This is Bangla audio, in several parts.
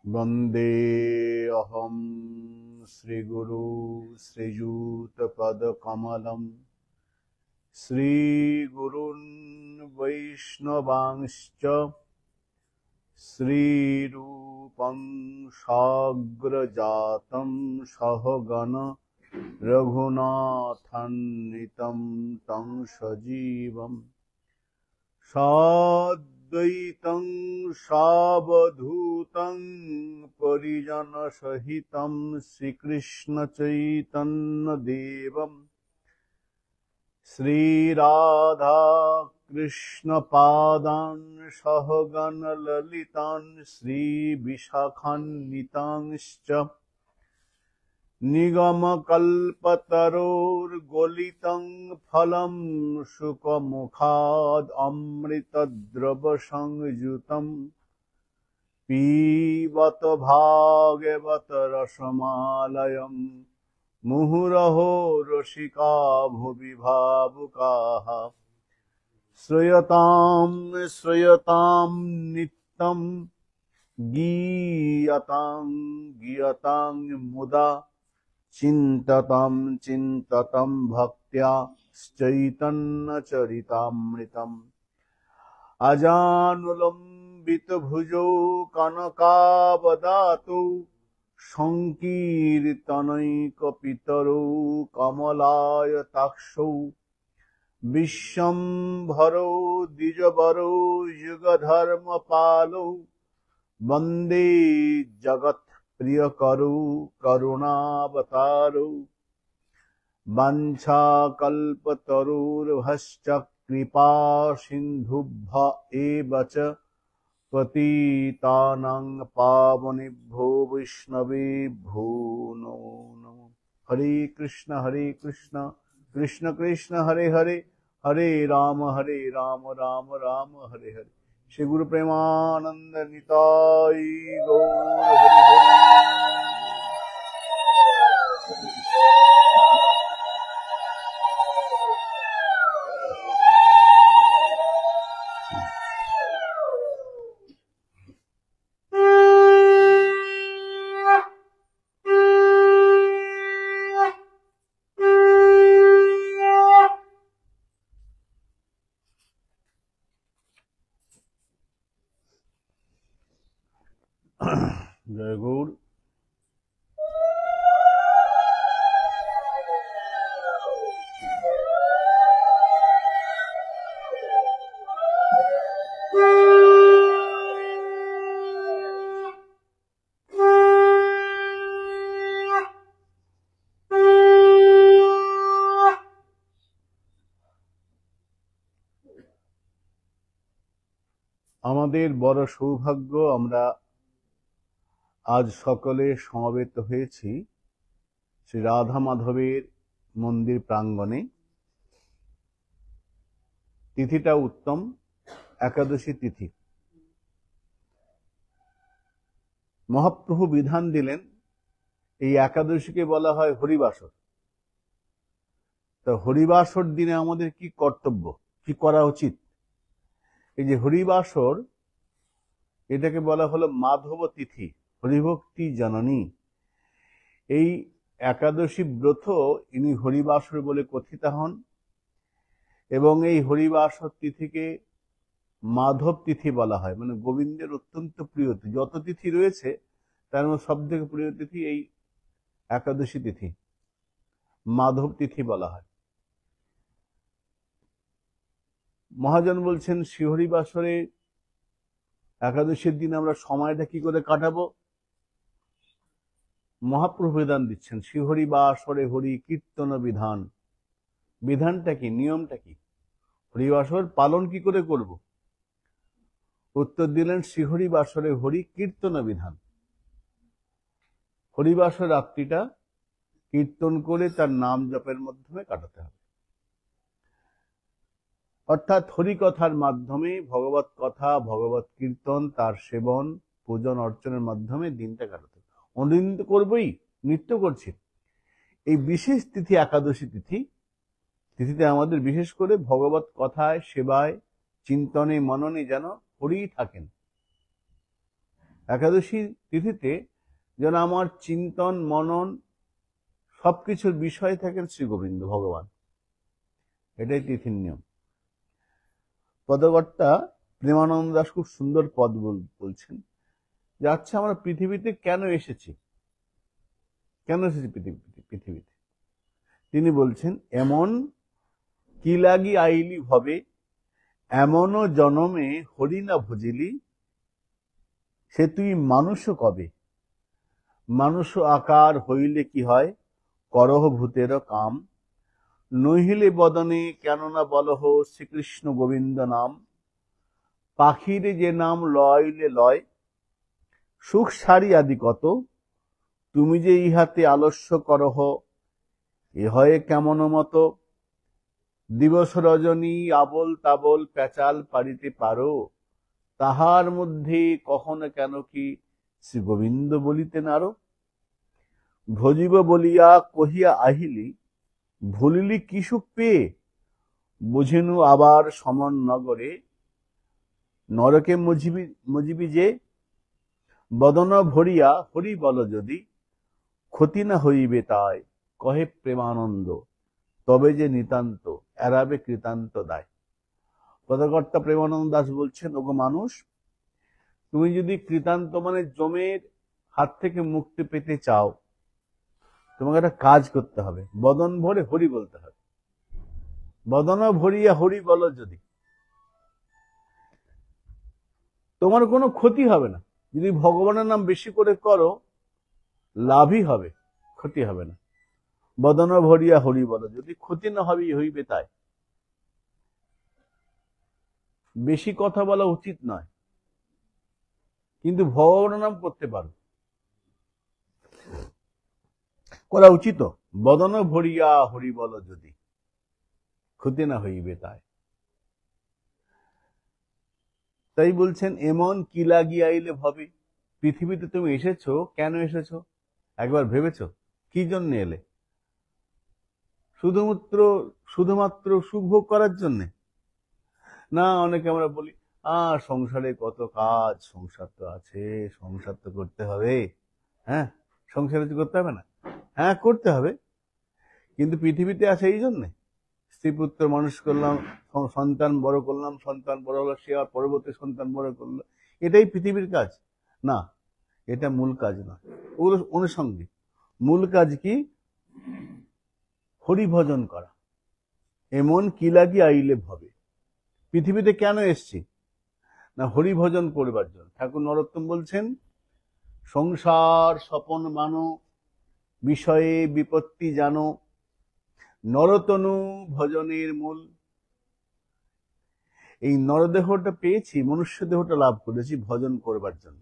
वन्दे अहं श्रीगुरु श्रीयुतपदकमलं श्रीगुरून् वैष्णवांश्च श्रीरूपं साग्रजातं सहगण रघुनाथान्वितं तं सजीवं साद्वैतं सावधूतं परिजनसहितं श्रीकृष्णचैतन्यदेवं श्रीराधा कृष्णपादान् सहगण ललितान् श्रीविशाखान्वितांश्च निगमकल्पतरोर्गलितं फलं शुकमुखाद् अमृतद्रवसंयुतं पीबत भागवत रसमालयं मुहुरहो रसिका भुवि भावुकाः श्रूयतां नित्यं गीयतां मुदा चिन्ततं भक्त्या चैतन्यचरितामृतम् अजानुलम्बितभुजौ कनकावदातौ संकीर्तनैकपितरौ कमलायताक्षौ विश्वम्भरौ द्विजवरौ युगधर्मपालौ वन्दे जगत्प्रियकरौ करुणावतारौ वाञ्छाकल्पतरुर्भश्च कृपा सिन्धुभ्य एव च पतितानां पावनेभ्यो वैष्णवेभ्यो नमो नमः। हरे कृष्ण कृष्ण कृष्ण हरे हरे, हरे राम राम राम हरे हरे। श्री गुरु प्रेमानंद निताई गौर हरि हरि। जय गौर। আমাদের বড় সৌভাগ্য, আমরা আজ সকলে সমবেত হয়েছি শ্রী রাধা মাধবের মন্দির প্রাঙ্গণে। তিথিটা উত্তম একাদশী তিথি। মহাপ্রভু বিধান দিলেন এই একাদশীকে বলা হয় হরিবাসর। তা হরিবাসর দিনে আমাদের কি কর্তব্য, কি করা উচিত? এই যে হরিবাসর, এটাকে বলা হলো মাধব তিথি, হরিভক্তি জননী। এই একাদশী ব্রত ইনি হরিবাসর বলে কথিত হন এবং এই হরিবাসর তিথিকে মাধব তিথি বলা হয়, মানে গোবিন্দের অত্যন্ত প্রিয় তিথি। যত তিথি রয়েছে তার মধ্যে সব থেকে প্রিয় তিথি এই একাদশী তিথি, মাধব তিথি বলা হয়। মহাজন বলছেন শ্রীহরিবাসরে একাদশীর দিন আমরা সময়টা কি করে কাটাবো? মহাপ্রভু বিধান দিচ্ছেন, শ্রীহরিবাসরে হরি কীর্তন বিধান। বিধানটা কি, নিয়মটা কি, হরিবাসর পালন কি করে করব? উত্তর দিলেন শ্রীহরিবাসরে হরি কীর্তন বিধান। হরিবাসর রাত্রিটা কীর্তন করে তার নাম জপের মাধ্যমে কাটাতে হবে। অর্থাৎ হরিকথার মাধ্যমে ভগবত কথা, ভগবত কীর্তন, তার সেবন, পূজন অর্চনের মাধ্যমে দিনটা কাটাতে হবে। অন্যদিন তো করবই, নিত্য করছি। এই বিশেষ তিথি একাদশী তিথি, তিথিতে আমাদের বিশেষ করে ভগবত কথায়, সেবায়, চিন্তনে, মননে যেন হরি থাকেন। একাদশী তিথিতে যেন আমার চিন্তন মনন সবকিছুর বিষয় থাকেন শ্রী গোবিন্দ ভগবান, এটাই তিথির নিয়ম। পদকর্তা প্রেমানন্দ দাস খুব সুন্দর পদ বলছেন যে আচ্ছা আমরা পৃথিবীতে কেন এসেছি, পৃথিবীতে। তিনি বলছেন, এমন কি লাগি আইলি ভবে, এমনও জনমে হরি না ভজিলি, সে তুই মানুষ কবে, মানুষ আকার হইলে কি হয়, করহ ভূতের কাম, নহিলে বদনে কেন না বলহ শ্রীকৃষ্ণ গোবিন্দ নাম, পাখিরে যে নাম লয়লে লয়, সুখ সারি আদি কত, তুমি যে ইহাতে আলস্য করহ, এ হয় কেমন মতো, দিবস রজনী আবল তাবল পেঁচাল পারিতে পারো, তাহার মধ্যে কখনো কেন কি শ্রী গোবিন্দ বলিতেন আরো, ভজিব বলিয়া কহিয়া আহিলি, ভুলিলি কি সুখ পেয়ে, বুঝিনু আবার সমন নগরে, নরকে মজিবি যে, বদন ভরিয়া হরি বল যদি, ক্ষতি না হইবে তাই, কহে প্রেমানন্দ, তবে যে নিতান্ত এড়াবে কৃতান্ত দায়। পদকর্তা প্রেমানন্দ দাস বলছেন, ওগো মানুষ, তুমি যদি কৃতান্ত মানে জমের হাত থেকে মুক্তি পেতে চাও, তোমাকে একটা কাজ করতে হবে, বদন ভরে হরি বলতে হবে। বদন ভরিয়া হরি বল যদি, তোমার কোনো ক্ষতি হবে না। যদি ভগবানের নাম বেশি করে করো, লাভই হবে, ক্ষতি হবে না। বদন ভরিয়া হরি বল যদি, ক্ষতি না হইবে তাই। বেশি কথা বলা উচিত নয়, কিন্তু ভগবানের নাম করতে পারো, করা উচিত। বদন ভরিয়া হরি বল যদি, ক্ষতি না হইবে তাই। তাই বলছেন, এমন কি লাগিয়া আইলে ভবে, পৃথিবীতে তুমি এসেছো, কেন এসেছো একবার ভেবেছো? কি জন্য এলে? শুধুমাত্র সুখ ভোগ করার জন্যে না। অনেকে আমরা বলি, সংসারে কত কাজ, সংসার তো আছে, সংসার তো করতে হবে। হ্যাঁ, সংসারে তো করতে হবে না? হ্যাঁ, করতে হবে, কিন্তু পৃথিবীতে আছে এই জন্যে। স্ত্রী পুত্র মানুষ করলাম, সন্তান বড় করলাম, সন্তান বড় হলো, সে আর পরবর্তী সন্তান বড় করলো, এটাই পৃথিবীর কাজ না। এটা মূল কাজ না, ওগুলো অনুষঙ্গিক। মূল কাজ কি? হরিভজন করা। এমন কি লাগি আইলে ভবে, পৃথিবীতে কেন এসছি না, হরিভজন করবার জন্য। ঠাকুর নরোত্তম বলছেন, সংসার স্বপন মানো, বিষয়ে বিপত্তি জানো, নরতনু ভজনের মূল। এই নরদেহটা পেয়েছি, মনুষ্য দেহটা লাভ করেছি ভজন করবার জন্য।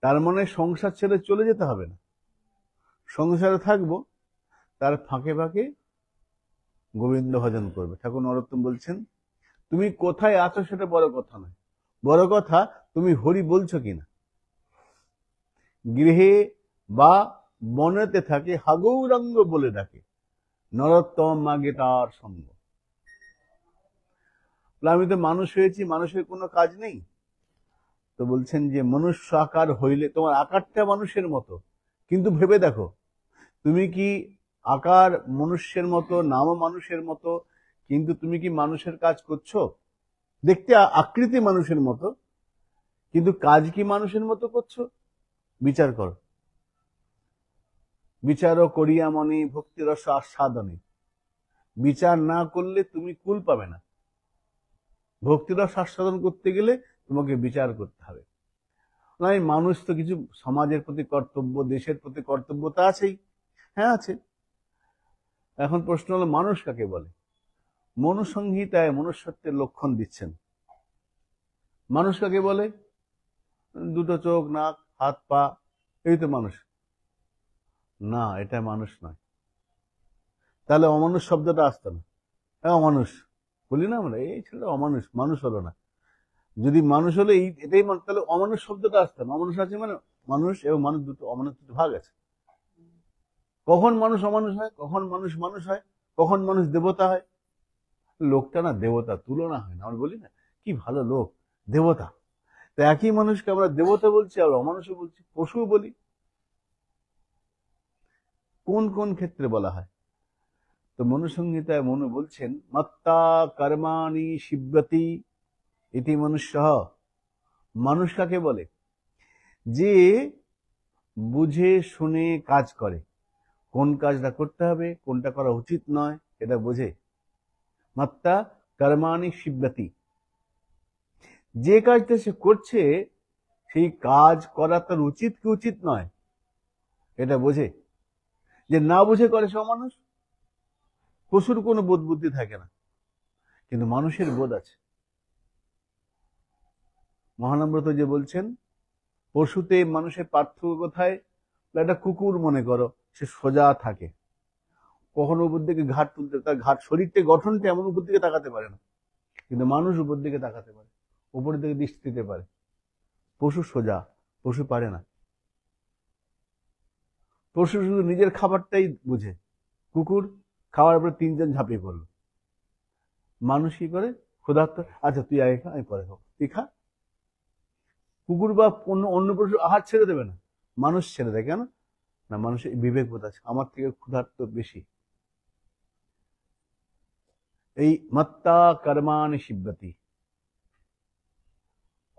তার মানে সংসার ছেড়ে চলে যেতে হবে না, সংসারে থাকবো, তার ফাঁকে ফাঁকে গোবিন্দ ভজন করবে। ঠাকুর নরোত্তম বলছেন, তুমি কোথায় আছো সেটা বড় কথা নয়, বড় কথা তুমি হরি বলছো কিনা। গৃহে বা বনেতে থাকে হাগৌরাঙ্গ বলে ডাকে, নরোত্তম মাগে তার সঙ্গ। আমি তো মানুষ হয়েছি, মানুষের কোনো কাজ নেই। তো বলছেন যে মনুষ্য আকার হইলে, তোমার আকারটা মানুষের মতো, কিন্তু ভেবে দেখো, তুমি কি আকার মনুষ্যের মতো, নামও মানুষের মতো, কিন্তু তুমি কি মানুষের কাজ করছো? দেখতে আকৃতি মানুষের মতো, কিন্তু কাজ কি মানুষের মতো করছো? বিচার করো। বিচারও করিয়া মনে ভক্তিরস আস্বাদনে, বিচার না করলে তুমি কুল পাবে না। ভক্তিরস আস্বাদন করতে গেলে তোমাকে বিচার করতে হবে। নয়, মানুষ তো কিছু সমাজের প্রতি কর্তব্য, দেশের প্রতি কর্তব্য তা আছেই। হ্যাঁ, আছে। এখন প্রশ্ন হলো, মানুষ কাকে বলে? মনুসংহিতায় মনুষ্যত্বের লক্ষণ দিচ্ছেন। মানুষ কাকে বলে? দুটো চোখ, নাক, হাত, পা, এই তো মানুষ না। এটা মানুষ নয়। তাহলে অমানুষ শব্দটা আসতো না। অমানুষ বলি না আমরা, এই ছেলেটা অমানুষ, মানুষ হলো না। যদি মানুষ হলে এটাই, তাহলে অমানুষ শব্দটা আসতো না। অমানুষ আছে মানে মানুষ এবং মানুষ দুটো, অমানুষ দুটো ভাগ আছে। কখন মানুষ অমানুষ হয়, কখন মানুষ মানুষ হয়, কখন মানুষ দেবতা হয়। লোকটা না দেবতা, তুলনা হয় না। আমরা বলি না, কি ভালো লোক, দেবতা। তো একই মানুষকে আমরা দেবতা বলছি, আর অমানুষও বলছি, পশু বলি। কোন কোন ক্ষেত্রে বলা হয়? তো মনুসংহিতায় মনু বলছেন, মত্তা কর্মাণি শিব্যতি ইতি মনুষ্য। মানুষ কাকে বলে? যে বুঝে শুনে কাজ করে, কোন কাজটা করতে হবে, কোনটা করা উচিত নয়, এটা বোঝে। মত্তা কর্মাণি শিব্যতি, যে কাজটা সে করছে সেই কাজ করা তার উচিত কি উচিত নয় এটা বোঝে। যে না বুঝে করে সে অমানুষ। পশুর কোনো বোধ বুদ্ধি থাকে না, কিন্তু মানুষের বোধ আছে। মহানম্রত যে বলছেন, পশুতে মানুষের পার্থক্য কোথায়? একটা কুকুর মনে করো, সে সোজা থাকে, কখনো উপর দিকে ঘাট তুলতে, তার ঘাট শরীরটা গঠনটা এমন উপর দিকে তাকাতে পারে না, কিন্তু মানুষ উপর দিকে তাকাতে পারে, উপরের দিকে দৃষ্টি দিতে পারে। পশু সোজা, পশু পারে না। পশু শুধু নিজের খাবারটাই বুঝে। কুকুর খাওয়ার পরে তিনজন ঝাঁপিয়ে পড়লো। মানুষ কি করে? ক্ষুধার্ত, আচ্ছা তুই আগে খা, আমি পরে খাবো, তুই খা। কুকুর বা অন্য পশু আহার ছেড়ে দেবে না, মানুষ ছেড়ে দেয়। কেন? না, মানুষের বিবেক বোধ আছে, আমার থেকে ক্ষুধার্ত বেশি। এই মত্তা কর্মাণি শিব্যতি,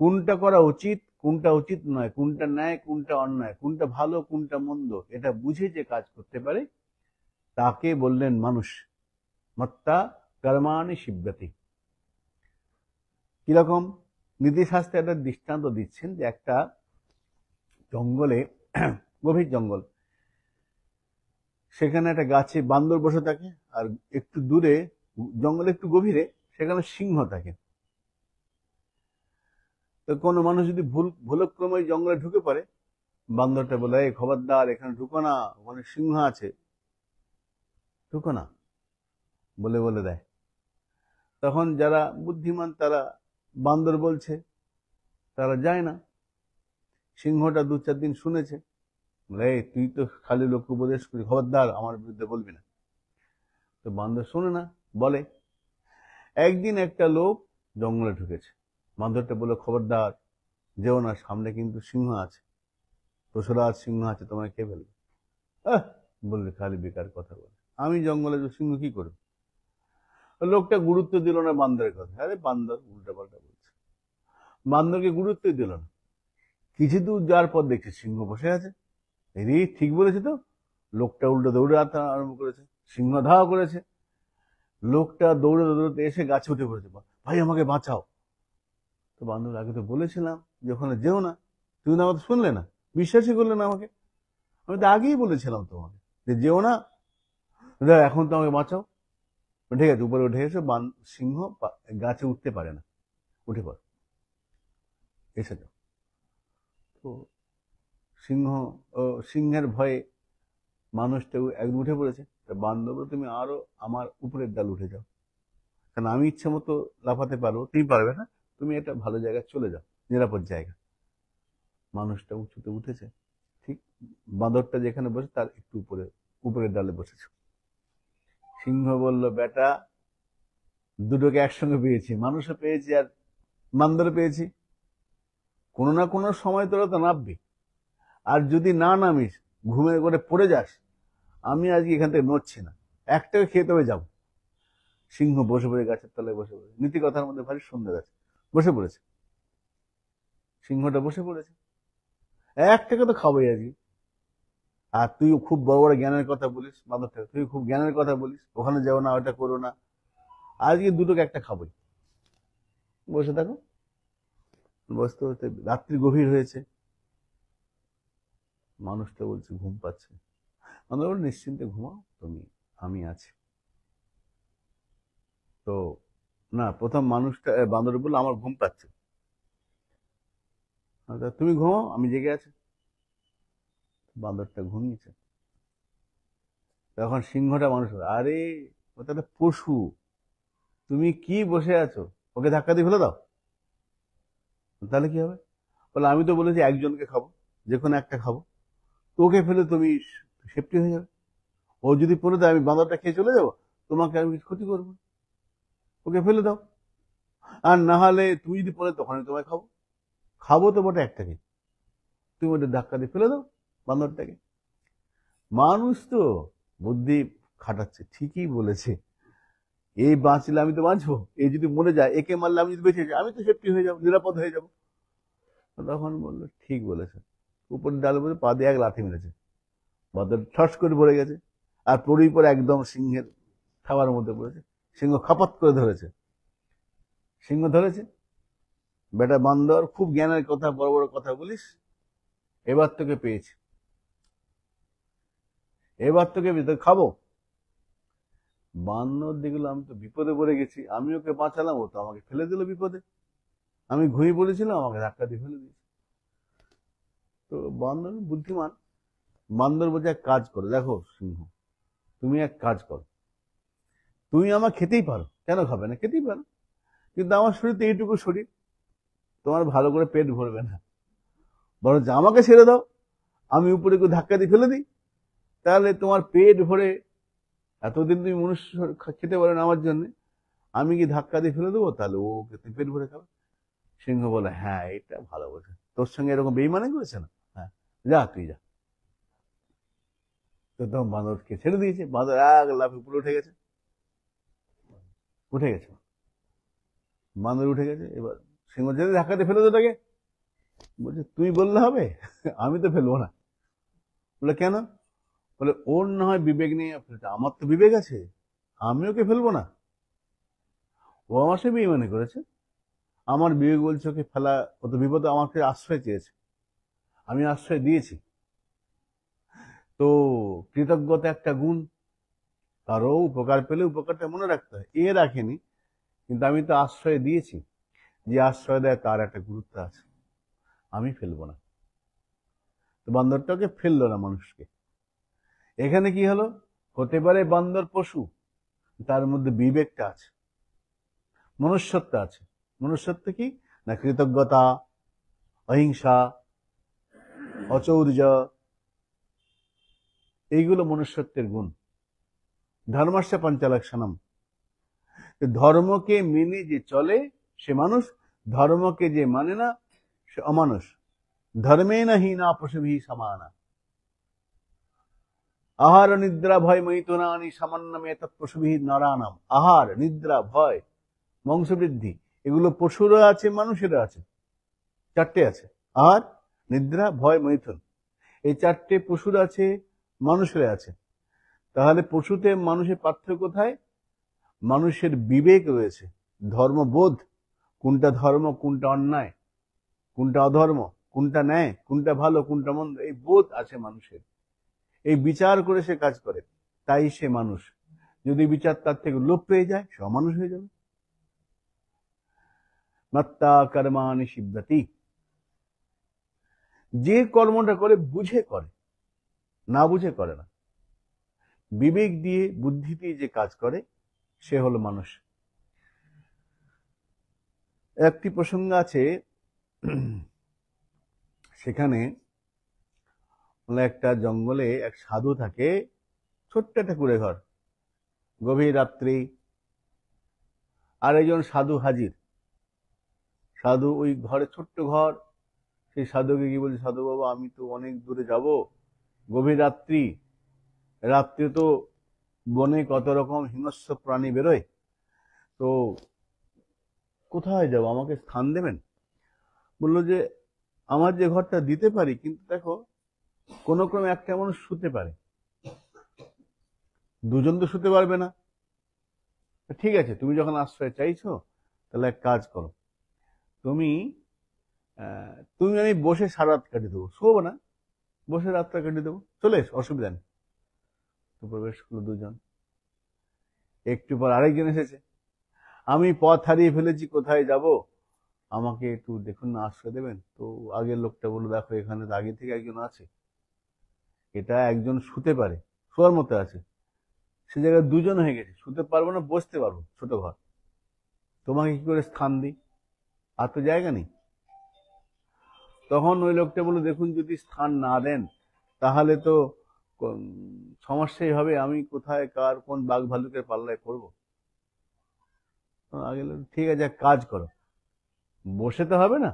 কোনটা করা উচিত, কোনটা উচিত নয়, কোনটা ন্যায়, কোনটা অন্যায়, কোনটা ভালো, কোনটা মন্দ, এটা বুঝে যে কাজ করতে পারে তাকে বললেন মানুষ। মত্তা কর্মাণি শিব্যতি। কিরকম? নীতিশাস্ত্রে একটা দৃষ্টান্ত দিচ্ছেন, যে একটা জঙ্গলে, গভীর জঙ্গল, সেখানে একটা গাছে বান্দর বসে থাকে, আর একটু দূরে, জঙ্গলে একটু গভীরে, সেখানে সিংহ থাকে। তো কোনো মানুষ যদি ভুলক্রমে জঙ্গলে ঢুকে পড়ে, বান্দরটা বলে, এই খবরদার, এখানে ঢুকো না, ওখানে সিংহ আছে, ঢুকো না, বলে বলে দেয়। তখন যারা বুদ্ধিমান, তারা, বান্দর বলছে, তারা যায় না। সিংহটা 2-4 দিন শুনেছে, বলে, এই তুই তো খালি লোককে উপদেশ করি, খবরদার আমার বিরুদ্ধে বলবি না। তো বান্দর শোনে না, বলে। একদিন একটা লোক জঙ্গলে ঢুকেছে, বান্দরটা বলে, খবরদার যেও না, সামনে কিন্তু সিংহ আছে, দোসরাজ সিংহ আছে, তোমায় কে ফেলবে। বললে খালি বেকার কথা বলে, আমি জঙ্গলে সিংহ কি করবে। লোকটা গুরুত্ব দিল না বান্দরের কথা। আরে বান্দর উল্টা পাল্টা বলছে, বান্দরকে গুরুত্ব দিল না। কিছু দূর যাওয়ার পর দেখছে সিংহ বসে আছে। এরে ঠিক বলেছে তো। লোকটা উল্টো দৌড়ে আরম্ভ করেছে, সিংহ ধাওয়া করেছে। লোকটা দৌড়ে দৌড়তে এসে গাছে উঠে পড়েছে, ভাই আমাকে বাঁচাও। তো বান্দর, আগে তো বলেছিলাম যে ওখানে যেও না, তুমি না আমাকে শুনলে না, বিশ্বাসই করলে না আমাকে। আমি তো আগেই বলেছিলাম তোমাকে যে যেও না, এখন তো আমাকে বাঁচাও। ঠিক আছে, উপরে উঠে এসে সিংহ গাছে উঠতে পারে না, উঠে পড়, এসে যাও। তো সিংহ, সিংহের ভয়ে মানুষটা একদম উঠে পড়েছে। বান্দর, তুমি আরো আমার উপরের ডাল উঠে যাও, কারণ আমি ইচ্ছে মতো লাফাতে পারবো, তুমি পারবে না, তুমি একটা ভালো জায়গায় চলে যাও, নিরাপদ জায়গা। মানুষটা উঁচুতে উঠেছে, ঠিক বাঁদরটা যেখানে বসে তার একটু উপরের ডালে বসেছে। সিংহ বলল, বেটা, দুটোকে একসঙ্গে পেয়েছি, মানুষও পেয়েছি আর বান্দরও পেয়েছি, কোনো না কোনো সময় তোরা তো নামবি, আর যদি না নামিস, ঘুমে করে পড়ে যাস, আমি আজকে এখান থেকে নড়ছি না, একটাকে খেয়ে তবে যাবো। সিংহ বসে পড়ে গাছের তলায় বসে পড়েছে, নীতি কথার মধ্যে ভারী সুন্দর আছে, বসে পড়েছে। সিংহটা বসে পড়েছে, একটাকে তো খাবোই আজকে। আর তুই খুব বড় বড় জ্ঞানের কথা বলিস, বাঁদরটা, তুই খুব জ্ঞানের কথা বলিস, ওখানে যাও না, ওটা করো না, আজকে দুটোকে একটা খাবোই। বসে থাকো। বসতে বসতে রাত্রি গভীর হয়েছে, মানুষটা বলছে ঘুম পাচ্ছে। বান্দর বলল, নিশ্চিন্তে ঘুমাও তুমি, আমি আছি। তো না, প্রথম মানুষটা, বান্দর বললো, আমার ঘুম পাচ্ছে, তুমি ঘুমাও, আমি জেগে আছি। বান্দরটা ঘুমিয়েছে। তখন সিংহটা মানুষ, আরে ও তো একটা পশু, তুমি কি বসে আছো, ওকে ধাক্কা দিয়ে ফেলে দাও, তাহলে কি হবে। বলে, আমি তো বলেছি একজনকে খাবো, যে কোনো একটা খাবো, তো ওকে ফেলে তুমি সেফটি হয়ে যাবে। ও যদি পড়ে দেয়, আমি বাঁদরটা খেয়ে চলে যাবো, তোমাকে আমি কিছু ক্ষতি করবো, ওকে ফেলে দাও। আর না হলে তুমি যদি পড়ে, তখন তোমায় খাবো। খাবো তো বটে একটাকে, তুমি ওটা ধাক্কা দিয়ে ফেলে দাও বান্দরটাকে। মানুষ তো বুদ্ধি খাটাচ্ছে, ঠিকই বলেছে, এই বাঁচলে আমি তো বাঁচবো, এই যদি মরে যায়, একে মারলে আমি যদি বেঁচে যাই, আমি তো সেফটি হয়ে যাবো, নিরাপদ হয়ে যাবো। তখন বললো ঠিক বলেছে, উপরে ডালে বসে পা দিয়ে এক লাথি মেরেছে, বাঁদর ঠস করে পড়ে গেছে, আর পরেই পরে একদম সিংহের খাবার মধ্যে পড়েছে। সিংহ খাপাত করে ধরেছে, সিংহ ধরেছে, বেটা বান্দর খুব জ্ঞানের কথা, বড় বড় কথা বলিস, এবার তোকে পেয়েছি, এবার তোকে খাবো। বান্দর দেখলো আমি তো বিপদে পড়ে গেছি, আমি ওকে বাঁচালাম, ও তো আমাকে ফেলে দিল বিপদে, আমি ঘুমিয়ে পড়েছিলাম, আমাকে ধাক্কা দিয়ে ফেলে দিয়েছে। তো বান্দর বুদ্ধিমান, বান্দর বলছে এক কাজ করো, দেখো সিংহ, তুমি এক কাজ করো, তুমি আমার খেতেই পারো, কেন খাবে না, খেতেই পারো, কিন্তু আমার শরীর তো এইটুকু শরীর, তোমার ভালো করে পেট ভরবে না, বরঞ্চ আমাকে ছেড়ে দাও, আমি উপরে কেউ ধাক্কা দিয়ে ফেলে দিই, তাহলে তোমার পেট ভরে, এতদিন তুমি মনুষ্য খেতে পারো না আমার জন্য, আমি কি ধাক্কা দিয়ে ফেলে দেবো, তাহলে ও তুমি পেট ভরে খাবে। সিংহ বলে হ্যাঁ এটা ভালো বলছে, তোর সঙ্গে এরকম বেইমানি করেছে না, হ্যাঁ যা তুই যা। তো তখন বাঁদরকে ছেড়ে দিয়েছে, বাঁদর এক লাফে উপরে উঠে গেছে, উঠে গেছে, বাঁদর উঠে গেছে। এবার সিংহ যদি ধাক্কা দিয়ে ফেলে ওটাকে, বলছে তুই বললে হবে, আমি তো ফেলবো না। বলে কেন? বলে ওর না হয় বিবেক নেই, আমার তো বিবেক আছে, আমি ওকে ফেলবো না, ও আমার সাথে বেইমানি করেছে, আমার বিবেক বলছে ওকে ফেলা, ও তো বিপদে আমাকে আশ্রয় চেয়েছে, আমি আশ্রয় দিয়েছি, তো কৃতজ্ঞতা একটা গুণ, কারো উপকার পেলে উপকারটা মনে রাখতে হয়, এ রাখেনি, কিন্তু আমি তো আশ্রয় দিয়েছি, যে আশ্রয় দেয় তার একটা গুরুত্ব আছে, আমি ফেলবো না। তো বান্দরটাকে ফেললো না মানুষকে। এখানে কি হলো, হতে পারে বান্দর পশু, তার মধ্যে বিবেকটা আছে, মনুষ্যত্ব আছে। মনুষ্যত্ব কি না, কৃতজ্ঞতা, অহিংসা, অচৌর্য, এইগুলো মনুষ্যত্বের গুণ। ধর্মস্য পঞ্চলক্ষণম, ধর্মকে মেনে যে চলে সে মানুষ, ধর্মকে যে মানে না সে অমানুষ। ধর্মে না হীনা পশুভি সমানা, আহার নিদ্রা ভয় মৈথুনানি সামান্যমে তৎপশুভি নরানাম। আহার নিদ্রা ভয় বংশবৃদ্ধি, এগুলো পশুরা আছে, মানুষেরা আছে, চারটে আছে, আহার নিদ্রা ভয় মৈথুন, এই চারটে পশুর আছে, মানুষের আছে। তাহলে পশুতে মানুষের পার্থক্য কোথায়? মানুষের বিবেক রয়েছে, ধর্মবোধ, কোনটা ধর্ম, কোনটা অন্যায়, কোনটা অধর্ম, কোনটা ন্যায়, কোনটা ভালো, কোনটা মন্দ, এই বোধ আছে মানুষের, এই বিচার করে সে কাজ করে, তাই সে মানুষ। যদি বিচার তার থেকে লোপ পেয়ে যায়, সে অমানুষ হয়ে যাবে। মত্তা কর্মাণি সিদ্ধাতি, যে কর্মটা করে বুঝে করে, না বুঝে করে না, বিবেক দিয়ে বুদ্ধি দিয়ে যে কাজ করে সে হলো মানুষ। একটি প্রসঙ্গ আছে, সেখানে একটা জঙ্গলে এক সাধু থাকে, ছোট্ট একটা কুড়ে ঘর, গভীর রাত্রি, আর একজন সাধু হাজির। সাধু ওই ঘরে, ছোট্ট ঘর, সেই সাধুকে কি বলছে, সাধু বাবা আমি তো অনেক দূরে যাব, গভীর রাত্রি, রাত্রে তো বনে কত রকম হিংস্র প্রাণী বেরোয়, তো কোথায় যাব, আমাকে স্থান দেবেন? বললো যে আমার যে ঘরটা দিতে পারি, কিন্তু দেখো কোন ক্রমে একটা মানুষ শুতে পারে, দুজন তো শুতে পারবে না। ঠিক আছে, তুমি যখন আশ্রয় চাইছো, তাহলে এক কাজ করো, তুমি তুমি আমি বসে সারা রাত কাটিয়ে দেবো, শোবো না, বসে রাতটা কাটিয়ে দেবো, চলে এসো, অসুবিধা নেই। তো প্রবেশ করলো দুজন, একটু পর আরেকজন এসেছে, আমি পথ হারিয়ে ফেলেছি, কোথায় যাব, আমাকে একটু দেখুন না, আশ্রয় দেবেন? তো আগের লোকটা বললো দেখো এখানে তো আগে থেকে একজন আছে, এটা একজন শুতে পারে, শোয়ার মতো আছে, সে জায়গায় দুজন হয়ে গেছে, শুতে পারবো না, বসতে পারবো, ছোট ঘর, তোমাকে কি করে স্থান দিই, আর তো জায়গা নেই। তখন ওই লোকটা বললো দেখুন যদি স্থান না দেন তাহলে তো সমস্যাই হবে, আমি কোথায় কার কোন বাঘ ভালুকের পাল্লায় পড়বো। আগে ঠিক আছে, এক কাজ করো, বসে তো হবে না,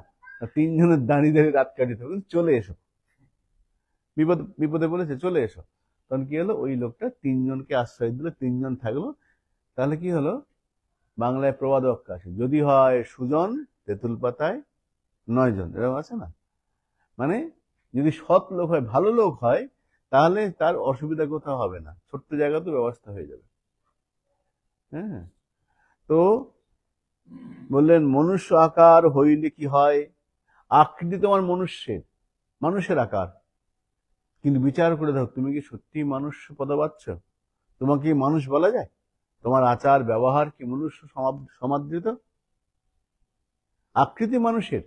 তিনজনের দাঁড়িয়ে দাঁড়িয়ে রাত কাটিতে হবে, চলে এসো। বিপদে বলেছে চলে এসো। তখন কি হলো, ওই লোকটা তিনজনকে আশ্রয় দিল, তিনজন থাকলো। তাহলে কি হলো, বাংলায় প্রবাদ বাক্য আছে, যদি হয় সুজন তেঁতুল পাতায় 9 জন, এরকম আছে না? মানে যদি সৎ লোক হয়, ভালো লোক হয়, তাহলে তার অসুবিধা কোথাও হবে না, ছোট্ট জায়গাতে ব্যবস্থা হয়ে যাবে। হ্যাঁ, তো বললেন মনুষ্য আকার হইলে কি হয়, আকৃতি তোমার মানুষের আকার, কিন্তু বিচার করে দেখো তুমি কি সত্যি মানুষ পদ পাচ্ছ? তোমাকে মানুষ বলা যায়? তোমার আচার ব্যবহার কি মনুষ্য সমাদৃত? আকৃতি মানুষের,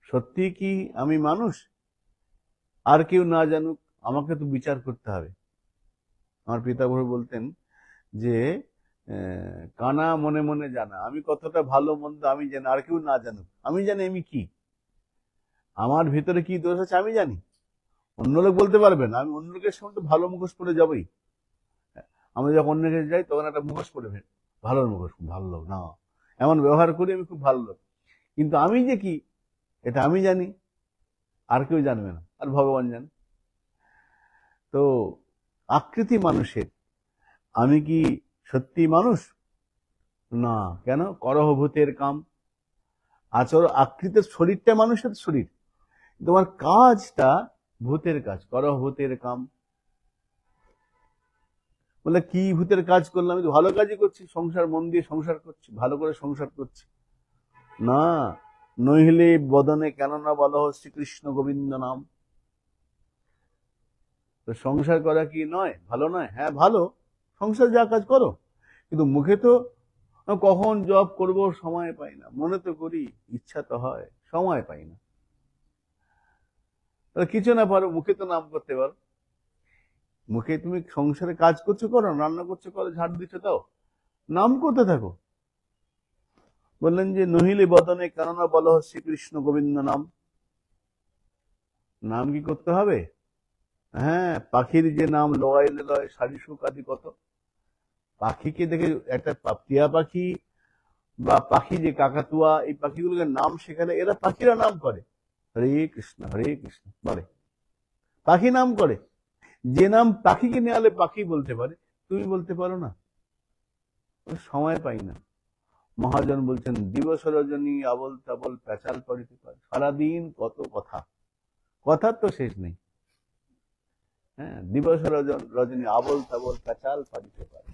সত্যি কি আমি মানুষ? আর কেউ না জানুক, আমাকে তো বিচার করতে হবে। আমার পিতামহ বলতেন যে কানা মনে মনে জানা, আমি কতটা ভালো মন্দ আমি জানি, আর কেউ না জানুক, আমি জানি আমি কি, আমার ভিতরে কি দোষ আছে আমি জানি। অন্য লোক বলতে পারবে না, আমি অন্য লোকের সামনে ভালো মুখোশ পরে যাবই। আমি যখন অন্য কাছে যাই তখন একটা মুখোশ পরে ফেলি, ভালো মুখোশ, খুব ভালো লোক না, এমন ব্যবহার করি আমি খুব ভালো লোক, কিন্তু আমি যে কি এটা আমি জানি, আর কেউ জানবে না, আর ভগবান জানে। তো আকৃতি মানুষের, আমি কি সত্যি মানুষ না? কেন? করহ ভূতের কাম, আকৃতির শরীরটা মানুষের শরীর, তোমার কাজটা ভূতের কাজ, করহ ভূতের কাম। বলে কি ভূতের কাজ করলাম? আমি তো ভালো কাজই করছি, সংসার মন দিয়ে সংসার করছি, ভালো করে সংসার করছি না। নইলে বদনে কেন না বলো শ্রীকৃষ্ণ গোবিন্দ নাম। তো সংসার করা কি নয় ভালো নয়? হ্যাঁ ভালো, সংসার যা কাজ করো, কিন্তু মুখে তো কখন জব করব সময় পাই না, মনে তো করি, ইচ্ছা তো হয়, সময় পাই না। কিছু না পারো, মুখে তো নাম করতে পারো। মুখে তুমি সংসারে কাজ করছো করো, রান্না করছো করো, ঝাড় দিচ্ছ দাও, নাম করতে থাকো। বললেন যে নহিলে বদনে কেননা বলো শ্রীকৃষ্ণ গোবিন্দ নাম। নাম কি করতে হবে? হ্যাঁ, পাখির যে নাম লগাইলে লয় সারি সুখ আদি কত। পাখিকে দেখে, একটা টিয়া পাখি বা পাখি যে কাকাতুয়া, এই পাখিগুলোকে নাম শেখালে এরা পাখিরা নাম করে, হরে কৃষ্ণ বলে, পাখি নাম করে। যে নাম পাখিকে নেওয়ালে পাখি বলতে পারে, তুমি বলতে পারো না? সময় পাই না। মহাজন বলছেন দিবস রজনী আবল তাবল পেঁচাল পড়িতে পারে, সারাদিন কত কথা, কথার তো শেষ নেই। হ্যাঁ, দিবস রজনী আবল তাবল পেঁচাল পড়িতে পারে।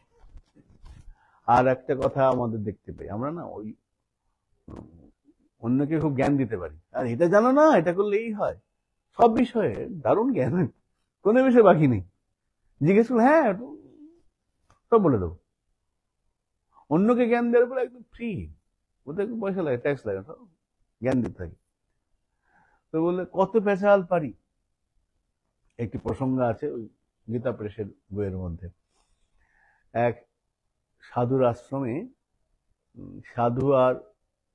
আর একটা কথা আমাদের দেখতে পাই, আমরা না ওই অন্যকে খুব জ্ঞান দিতে পারি, আর এটা জানো না, এটা করলে এই হয়, সব বিষয়ে দারুণ জ্ঞান, কোনো বিষয়ে বাকি নেই। জিজ্ঞেস করলে হ্যাঁ সব বলে দেবো। অন্যকে জ্ঞান দেওয়ার পরে একদম ফ্রি, ওদের পয়সা লাগে, ট্যাক্স লাগে, সব জ্ঞান দিতে থাকি। তো বললে কত পেঁচাল পারি। একটি প্রসঙ্গ আছে ওই গীতা প্রেসের বইয়ের মধ্যে। এক সাধুর আশ্রমে সাধু আর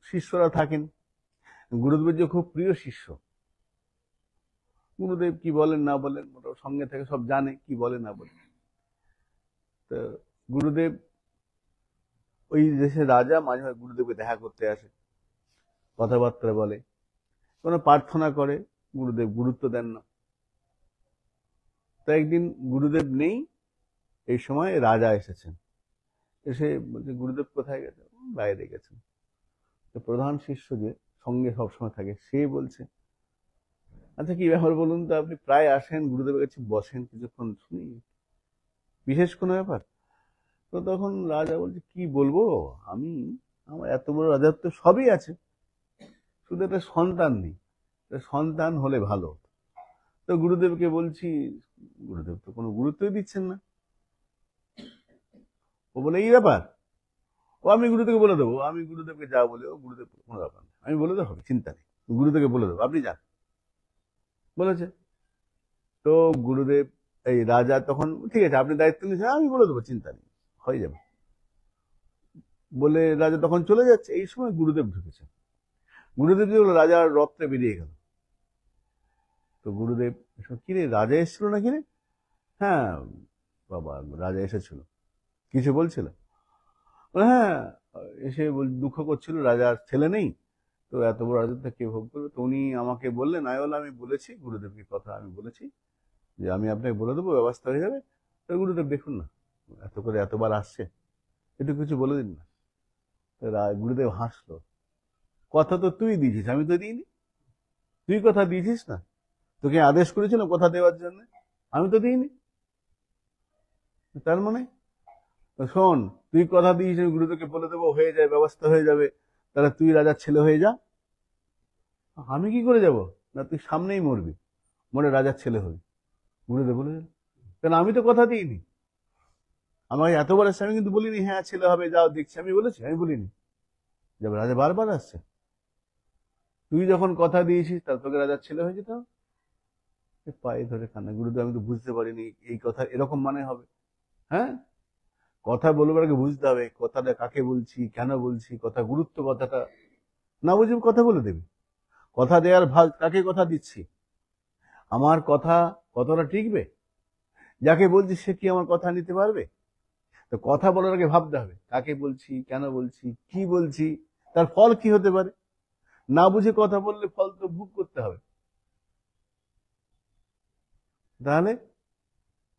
শিষ্যরা থাকেন। গুরুদেবের যে খুব প্রিয় শিষ্য, গুরুদেব কি বলেন না বলেন মোটামুটি সঙ্গে থেকে সব জানে, কি বলে না বলে। তো গুরুদেব, ওই দেশের রাজা মাঝে মাঝে গুরুদেবকে দেখা করতে আসে, কথাবার্তা বলে, কোনো প্রার্থনা করে, গুরুদেব গুরুত্ব দেন না। তো একদিন গুরুদেব নেই, এই সময় রাজা এসেছেন, এসে বলছে গুরুদেব কোথায় গেছে? বাইরে গেছেন। তো প্রধান শিষ্য যে সঙ্গে সবসময় থাকে, সে বলছে আচ্ছা কি ব্যাপার বলুন তো, আপনি প্রায় আসেন, গুরুদেবের কাছে বসেন, কিছুক্ষণ শুনি, বিশেষ কোনো ব্যাপার? তো তখন রাজা বলছে কি বলবো, আমি, আমার এত বড় রাজত্ব সবই আছে, শুধু একটা সন্তান নেই, সন্তান হলে ভালো। তো গুরুদেবকে বলছি, গুরুদেব তো কোনো গুরুত্বই দিচ্ছেন না। ও বলে এই ব্যাপার, ও আমি গুরুদেবকে বলে দেবো, আমি গুরুদেবকে যা বলে, ও গুরুদেব কোনো ব্যাপার নেই, আমি বলে দেবো, চিন্তা নেই, গুরুদেবকে বলে দেবো, আপনি যান, বলেছে। তো গুরুদেব, এই রাজা তখন ঠিক আছে আপনি দায়িত্ব নিয়েছেন, আমি বলে দেবো, চিন্তা নেই, হয়ে যাবে বলে রাজা তখন চলে যাচ্ছে। এই সময় গুরুদেব ঢুকেছে। গুরুদেব যে রাজার রথে বেরিয়ে গেল। তো গুরুদেব, কিরে রাজা এসেছিল না কিরে? হ্যাঁ বাবা, রাজা এসেছিল, কিছু বলছিল? হ্যাঁ, এসে দুঃখ করছিল রাজার ছেলে নেই, তো এত বড় রাজত্ব কে ভোগ করবে? তো উনি আমাকে বললেন, আমি বলেছি গুরুদেবকে কথা, আমি বলেছি যে আমি আপনাকে বলে দেবো, ব্যবস্থা হয়ে যাবে। তো গুরুদেব দেখুন না, এত করে এতবার আসছে, একটু কিছু বলে দিন না। তো গুরুদেব হাসলো, কথা তো তুই দিয়েছিস, আমি তো দিইনি। তুই কথা দিয়েছিস না, তোকে আদেশ করেছিল কথা দেওয়ার জন্য, আমি তো দিইনি। তার মানে শোন, তুই কথা দিয়েছিস আমি গুরুদেবকে বলে দেবো, হয়ে যায়, ব্যবস্থা হয়ে যাবে, তাহলে তুই রাজার ছেলে হয়ে যা। আমি কি করে যাব? না, তুই সামনেই মরবি, মরে রাজার ছেলে হবি। গুরুদেব বলে, কেন? আমি তো কথা দিইনি। আমার এতবার আসছে, আমি কিন্তু বলিনি হ্যাঁ ছেলে হবে, যাও দেখছি, আমি বলেছি? আমি বলিনি। যাবে, রাজা বারবার আসছে, তুই যখন কথা দিয়েছিস তাহলে তোকে রাজার ছেলে হয়ে যেত। পায়ে ধরে কান্না, গুরুদেব আমি তো বুঝতে পারিনি এই কথা এরকম মানে হবে। হ্যাঁ, কথা বলবার আগে বুঝতে হবে কথাটা কাকে বলছি, কেন বলছি, কথা গুরুত্ব, কথাটা না বুঝে কথা বলে দেবে। কথা দেওয়ার ভাগ, কাকে কথা দিচ্ছি, আমার কথা কতটা টিকবে, যাকে বলছি সে কি আমার কথা নিতে পারবে? তো কথা বলার আগে ভাবতে হবে কাকে বলছি, কেন বলছি, কি বলছি, তার ফল কি হতে পারে। না বুঝে কথা বললে ফল তো ভোগ করতে হবে। তাহলে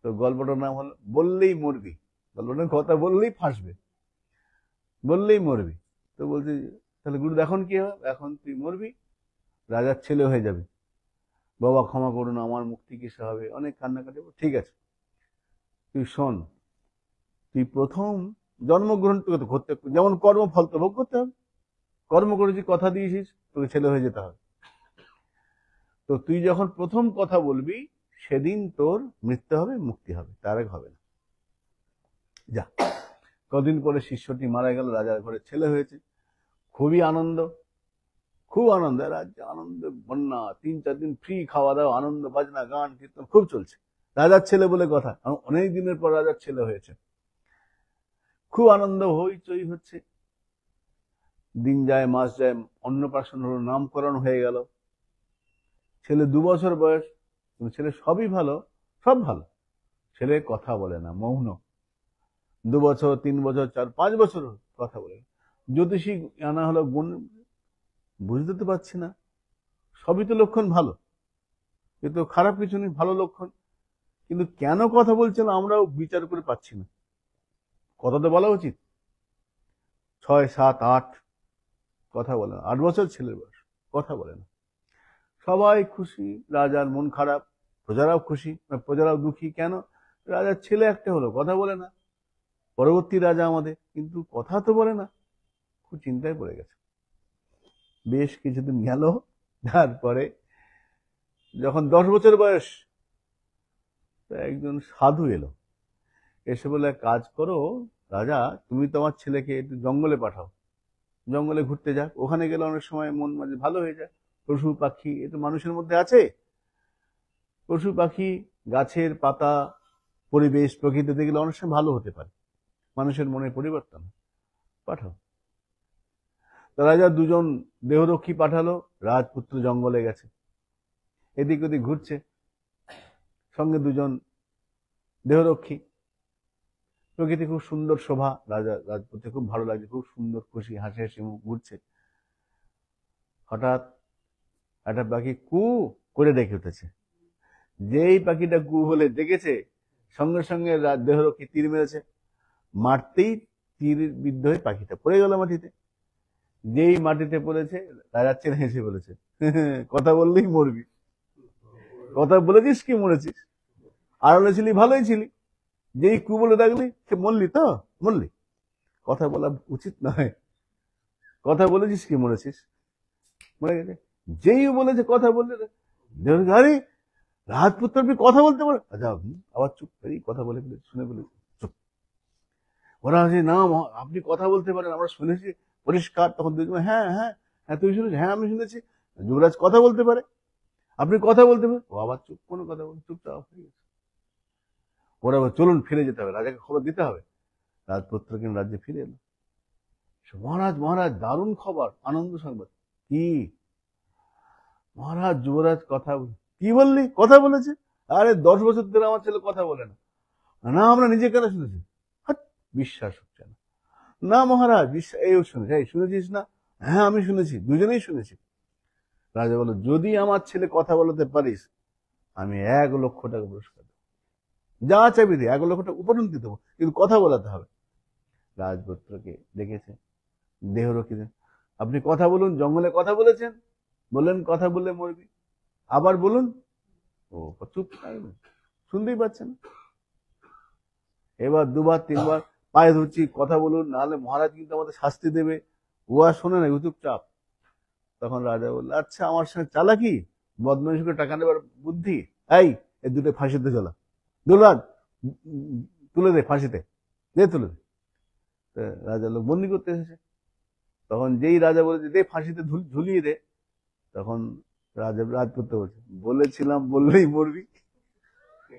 তো গল্পটার নাম হলো বললেই মরবি। গল্পটার কথা বললেই ফাঁসবে, বললেই মরবি। তো বলছি তাহলে গুরু এখন কি হবে? এখন তুই মরবি, রাজার ছেলে হয়ে যাবে। বাবা ক্ষমা করুন, আমার মুক্তি কিসে হবে, অনেক কান্নাকাটি। ঠিক আছে, তুই শোন, তুই প্রথম জন্মগ্রহণ তোকে তো করতে, যেমন কর্ম ফল তো ভোগ করতে হবে। কর্ম করেছিস, কথা দিয়েছিস, তোকে ছেলে হয়ে যেতে হবে। তো তুই যখন প্রথম কথা বলবি সেদিন তোর মৃত্যু হবে, মুক্তি হবে, তার আগে হবে না। যা। কদিন পরে শিষ্যটি মারা গেল, রাজার ঘরে ছেলে হয়েছে। খুবই আনন্দ, খুব আনন্দ, রাজ্যে আনন্দ বন্যা, 3-4 দিন ফ্রি খাওয়া দাওয়া, আনন্দ বাজনা, গান কীর্তন খুব চলছে। রাজার ছেলে বলে কথা, অনেক দিনের পর রাজার ছেলে হয়েছে। খুব আনন্দ, হইচই হচ্ছে। দিন যায়, মাস যায়, অন্নপ্রাশন হলো, নামকরণ হয়ে গেল। ছেলে 2 বছর বয়স, ছেলে সবই ভালো, সব ভালো, ছেলে কথা বলে না, মৌন। 2 বছর, 3 বছর, 4-5 বছর কথা বলে। জ্যোতিষী আনা হলো, গুণ বুঝতে তো পারছি না, সবই তো লক্ষণ ভালো, এ তো খারাপ কিছু নেই, ভালো লক্ষণ। কিন্তু কেন কথা বলছে না আমরাও বিচার করে পাচ্ছি না। কথা তো বলা উচিত। 6, 7, 8 কথা বলে না। 8 বছর ছেলের বয়স, কথা বলে না। সবাই খুশি, রাজার মন খারাপ, প্রজারাও খুশি, প্রজারাও দুঃখী। কেন? রাজার ছেলে একটা হলো, কথা বলে না, পরবর্তী রাজা আমাদের, কিন্তু কথা তো বলে না। খুব চিন্তায় পড়ে গেছে। বেশ কিছুদিন গেল, তারপরে যখন 10 বছর বয়স, একজন সাধু এলো, এসে বলে কাজ করো রাজা, তুমি তোমার ছেলেকে একটু জঙ্গলে পাঠাও, জঙ্গলে ঘুরতে যাক, ওখানে গেলে অনেক সময় মন মাঝে ভালো হয়ে যায়। পশু পাখি এ তো মানুষের মধ্যে আছে, পশু পাখি, গাছের পাতা, পরিবেশ, প্রকৃতিতে গেলে অনেক সময় ভালো হতে পারে, মানুষের মনে পরিবর্তন। পাঠাও। তো রাজা 2জন দেহরক্ষী পাঠালো, রাজপুত্র জঙ্গলে গেছে, এদিক ওদিক ঘুরছে, সঙ্গে 2জন দেহরক্ষী। প্রকৃতি খুব সুন্দর শোভা, রাজপুত্র খুব ভালো লাগছে, খুব সুন্দর, খুশি, হাসি হাসি মুখ, ঘুরছে। হঠাৎ একটা পাখি কু করে ডেকে উঠেছে। যেই পাখিটা কু বলে ডেকেছে, সঙ্গে সঙ্গে দেহরক্ষী তীর মেরেছে, মারতেই তীর বিদ্ধ হয়ে পাখিটা পড়ে গেল মাটিতে। যেই মাটিতে পড়েছে, রাজার ছেলে হেসে বলেছে, কথা বললেই মরবি, কথা বলেছিস কি মরেছিস, আড়ালে ছিলি ভালোই ছিলি, যেই কু বলে ডাকলি সে মরলি, তো মরলি, কথা বলা উচিত নয়, কথা বলেছিস কি মরেছিস, মরে গেছে। যেই বলেছে কথা বললে, আরে রাজপুত্র আপনি কথা বলতে পারে, আচ্ছা আবার চুপ, কথা বলে শুনে বলে চুপ। ওরা যে না আপনি কথা বলতে পারেন, আমরা শুনেছি পরিষ্কার। তখন হ্যাঁ হ্যাঁ হ্যাঁ, তুই শুনেছি? হ্যাঁ আমি শুনেছি, যুবরাজ কথা বলতে পারে, আপনি কথা বলতে পারেন। ও আবার চুপ, কোনো কথা বল, চুপচাপ হয়ে গেছে। ওরা চলুন ফিরে যেতে হবে, রাজাকে খবর দিতে হবে। রাজপুত্র কিন্তু রাজ্যে ফিরে এলো। মহারাজ মহারাজ, দারুণ খবর, আনন্দ সংবাদ। কি? মহারাজ যুবরাজ কথা কি বললি? কথা বলেছে? আরে 10 বছর ধরে আমার ছেলে কথা বলে না। না আমরা নিজে কেন শুনেছি, বিশ্বাস হচ্ছে না। না মহারাজ, এই শুনেছিস না, হ্যাঁ আমি শুনেছি, দুজনেই শুনেছি। রাজা বলল, যদি আমার ছেলে কথা বলাতে পারিস আমি 1,00,000 টাকা পুরস্কার দেবো, যা চাইবি দে, 1,00,000 টাকা উপরন্তু দেবো, কিন্তু কথা বলাতে হবে। রাজপুত্রকে ডেকেছে, দেহরক্ষী, আপনি কথা বলুন, জঙ্গলে কথা বলেছেন, বললেন কথা বললে মরবি, আবার বলুন। ও চুপ থাকবে, শুনতেই পাচ্ছেন। এবার দুবার তিনবার পায়ে ধরছি, কথা বলুন, নাহলে মহারাজ কিন্তু আমাদের শাস্তি দেবে। ও আর শোনে না, চুপচাপ। তখন রাজা বলল, আচ্ছা আমার সঙ্গে চালাকি, বদমাইশ করে টাকা নেবার বুদ্ধি, এই এই দুটো ফাঁসিতে চলা, দুলাদ তুলে দে ফাঁসিতে, দে তুলে দে। রাজা লোক বন্দি করতে এসেছে। তখন যেই রাজা বলেছে দে ফাঁসিতে ঝুলিয়ে দে, তখন রাজপুত্র বলছে, বলেছিলাম বললেই মরবি।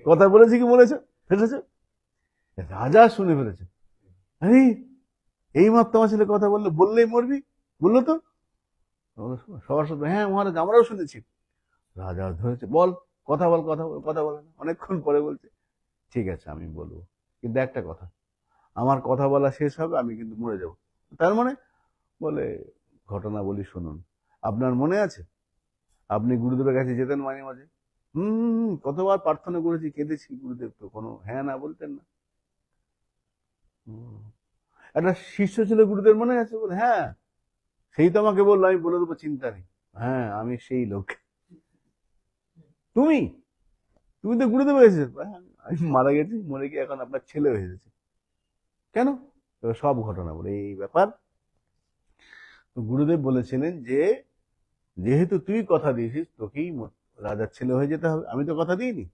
কথা বলেছি কি বলেছে, ফেটেছে। রাজা শুনে ফেলেছে, আরে এই মাত্র আমার ছেলে কথা বললে, বললেই মরবি, বললো তো। সবার সাথে, হ্যাঁ মহারাজ আমরাও শুনেছি। রাজা ধরেছে, বল, কথা বল, কথা বল, কথা বলে না। অনেকক্ষণ পরে বলছে, ঠিক আছে আমি বলবো, কিন্তু একটা কথা, আমার কথা বলা শেষ হবে আমি কিন্তু মরে যাব। তার মানে, বলে ঘটনা বলি শুনুন। আপনার মনে আছে আপনি গুরুদেবের কাছে যেতেন মাঝে মাঝে? কতবার প্রার্থনা করেছি, কেঁদেছি, গুরুদেব তো কোনো হ্যাঁ না বলতেন না। একটা শিষ্য ছিল গুরুদেব, মনে আছে? বলে হ্যাঁ, সেই তো আমাকে বললো, আমি বলে দেবো, চিন্তা নেই। হ্যাঁ আমি সেই লোক। তুমি তুমি তো গুরুদেব হয়েছে। আমি মারা গেছি, মরে গিয়ে এখন আপনার ছেলে হয়ে গেছে। কেন? সব ঘটনা বলে, এই ব্যাপার। গুরুদেব বলেছিলেন যে যেহেতু তুই কথা দিয়েছিস, তোকেই রাজার ছেলে হয়ে যেতে হবে। আমি তো কথা দিইনি,